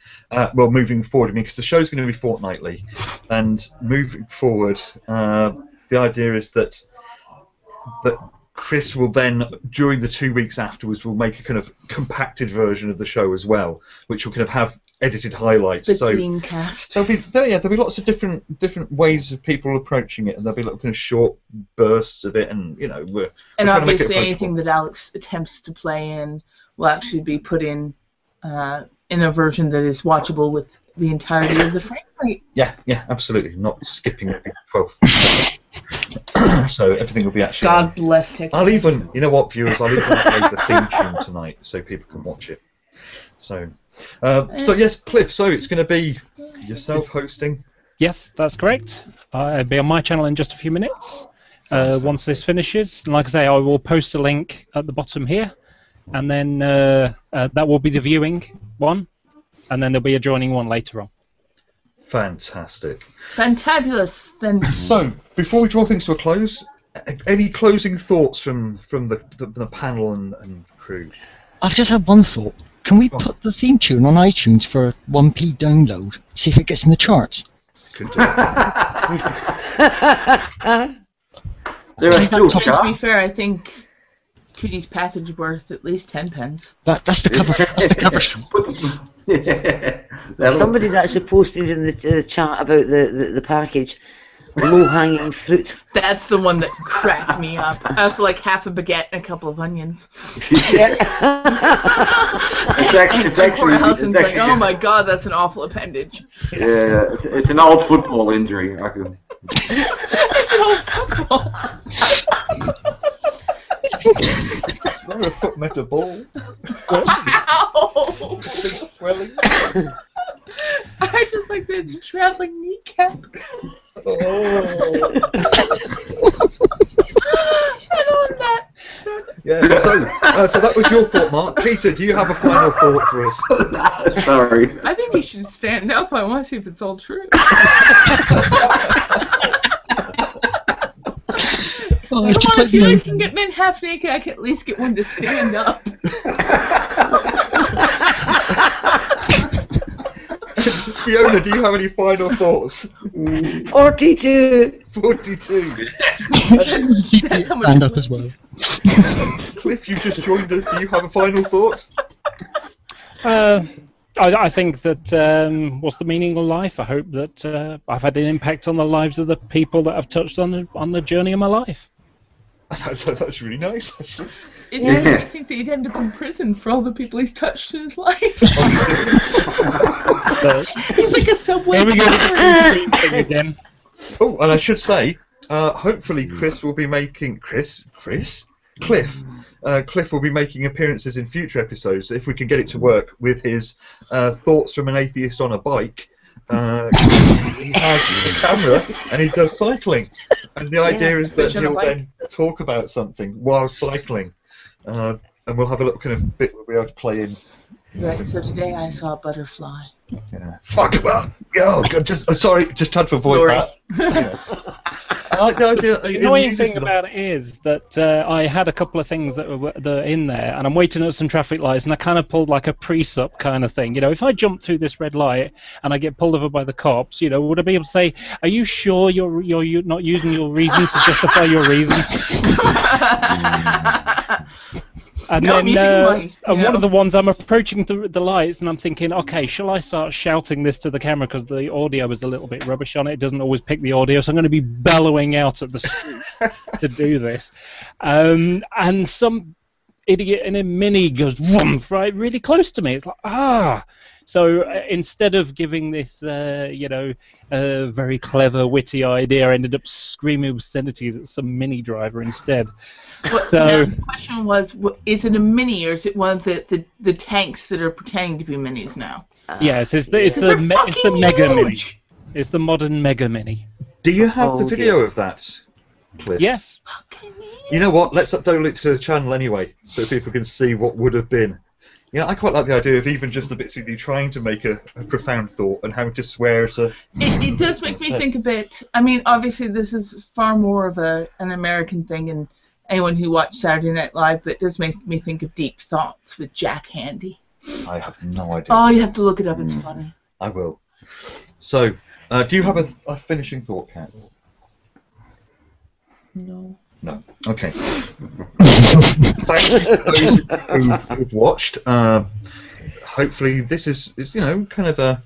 moving forward. I mean, because the show's going to be fortnightly, and moving forward, the idea is that Chris will then, during the 2 weeks afterwards, will make a kind of compacted version of the show as well, which will kind of have edited highlights. The clean cast. There'll be lots of different ways of people approaching it, and there'll be little kind of short bursts of it, and we're and trying to make it obviously anything that Alex attempts to play in will actually be put in a version that is watchable with the entirety of the frame rate. Yeah, absolutely, not skipping every 12. So everything will be actually. God bless technology. I'll even, viewers, I'll even upload the theme tune tonight so people can watch it. So yes, Cliff. So it's going to be yourself hosting. Yes, that's correct. I'll be on my channel in just a few minutes. Once this finishes, and like I say, I will post a link at the bottom here. and then that will be the viewing one, and then there'll be a joining one later on. Fantastic. Fantabulous. Then. So, before we draw things to a close, any closing thoughts from the panel and crew? I've just had one thought. Can we put the theme tune on iTunes for a 1p download? See if it gets in the charts. Could do. There are still To be charts. fair, I think Cooties package worth at least 10 pence. That's the cover. That's the cover shot. Yeah. Somebody's actually posted in the chat about the package. Low-hanging fruit. That's the one that cracked me up. I also like half a baguette and a couple of onions. It's actually, Allison's like, oh my god, that's an awful appendage. Yeah, it's an old football injury. I can. It's an old football. Where a foot met a ball. Ow! Swelling. I just like that it's traveling kneecap. Oh. And on that. Yeah. So that was your thought, Mark. Peter, do you have a final thought for us? Sorry. I think he should stand up. I want to see if it's all true. Oh, Come on, if you can get men half naked, I can at least get one to stand up. Fiona, do you have any final thoughts? 42. 42. Stand up as well. Cliff, you just joined us. Do you have a final thought? I think that what's the meaning of life? I hope that I've had an impact on the lives of the people that I've touched on the journey of my life. That's really nice, actually. It's I think that he'd end up in prison for all the people he's touched in his life. He's like a subway. Here we go. Again. Oh, and I should say, hopefully Cliff will be making Cliff will be making appearances in future episodes if we can get it to work with his thoughts from an atheist on a bike. He has a camera and he does cycling, and the idea is that he'll then talk about something while cycling, and we'll have a little kind of bit where we'll be able to play in. Right. So today I saw a butterfly. Yeah. Fuck. Well, oh God, just had to avoid that. Yeah. I like the idea. The annoying thing about it is that I had a couple of things that were in there, and I'm waiting at some traffic lights, and I kind of pulled like a pre-sup kind of thing. You know, if I jump through this red light and I get pulled over by the cops, you know, would I be able to say, "Are you sure you're not using your reason to justify your reason?" And No, then, one of the ones, I'm approaching the lights, and I'm thinking, okay, shall I start shouting this to the camera because the audio is a little bit rubbish on it. It doesn't always pick the audio, so I'm going to be bellowing out at the street to do this. And some idiot in a Mini goes woof, right really close to me. It's like, ah. So instead of giving this, very clever, witty idea, I ended up screaming obscenities at some Mini driver instead. Now, the question was, is it a Mini or is it one of the tanks that are pretending to be Minis now? Yes, it's the Mega Mini. It's the modern Mega Mini. Do you have the video of that, Cliff? Yes. You know what? Let's upload it to the channel anyway, so people can see what would have been. Yeah, I quite like the idea of even just the bits with you trying to make a profound thought and having to swear to... It does make me think a bit... I mean, obviously this is far more of an American thing, and anyone who watched Saturday Night Live, but it does make me think of Deep Thoughts with Jack Handy. I have no idea. Oh, you have to look it up. It's funny. I will. So, do you have a finishing thought, Kat? No. No. Okay. Thank you to those who've watched. Hopefully, this is kind of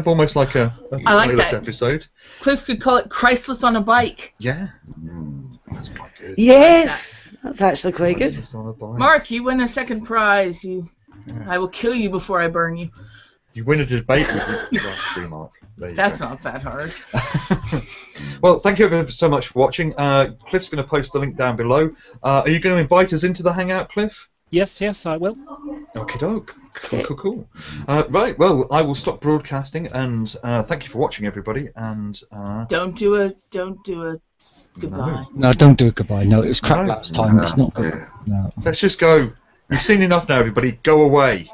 almost like a I like pilot that. episode. Cliff could call it Christless on a Bike. Yeah. That's quite good. Yes, that's actually quite good. Mark, you win a second prize. I will kill you before I burn you. You win a debate with me last stream, Mark. That's not that hard. Well, thank you ever so much for watching. Cliff's going to post the link down below. Are you going to invite us into the Hangout, Cliff? Yes, I will. Okie doke. Cool. Right, well, I will stop broadcasting, and thank you for watching, everybody. And Don't do a goodbye. No, don't do a goodbye. No, it was crap last time. It's not good. No. Let's just go. You've seen enough now, everybody. Go away.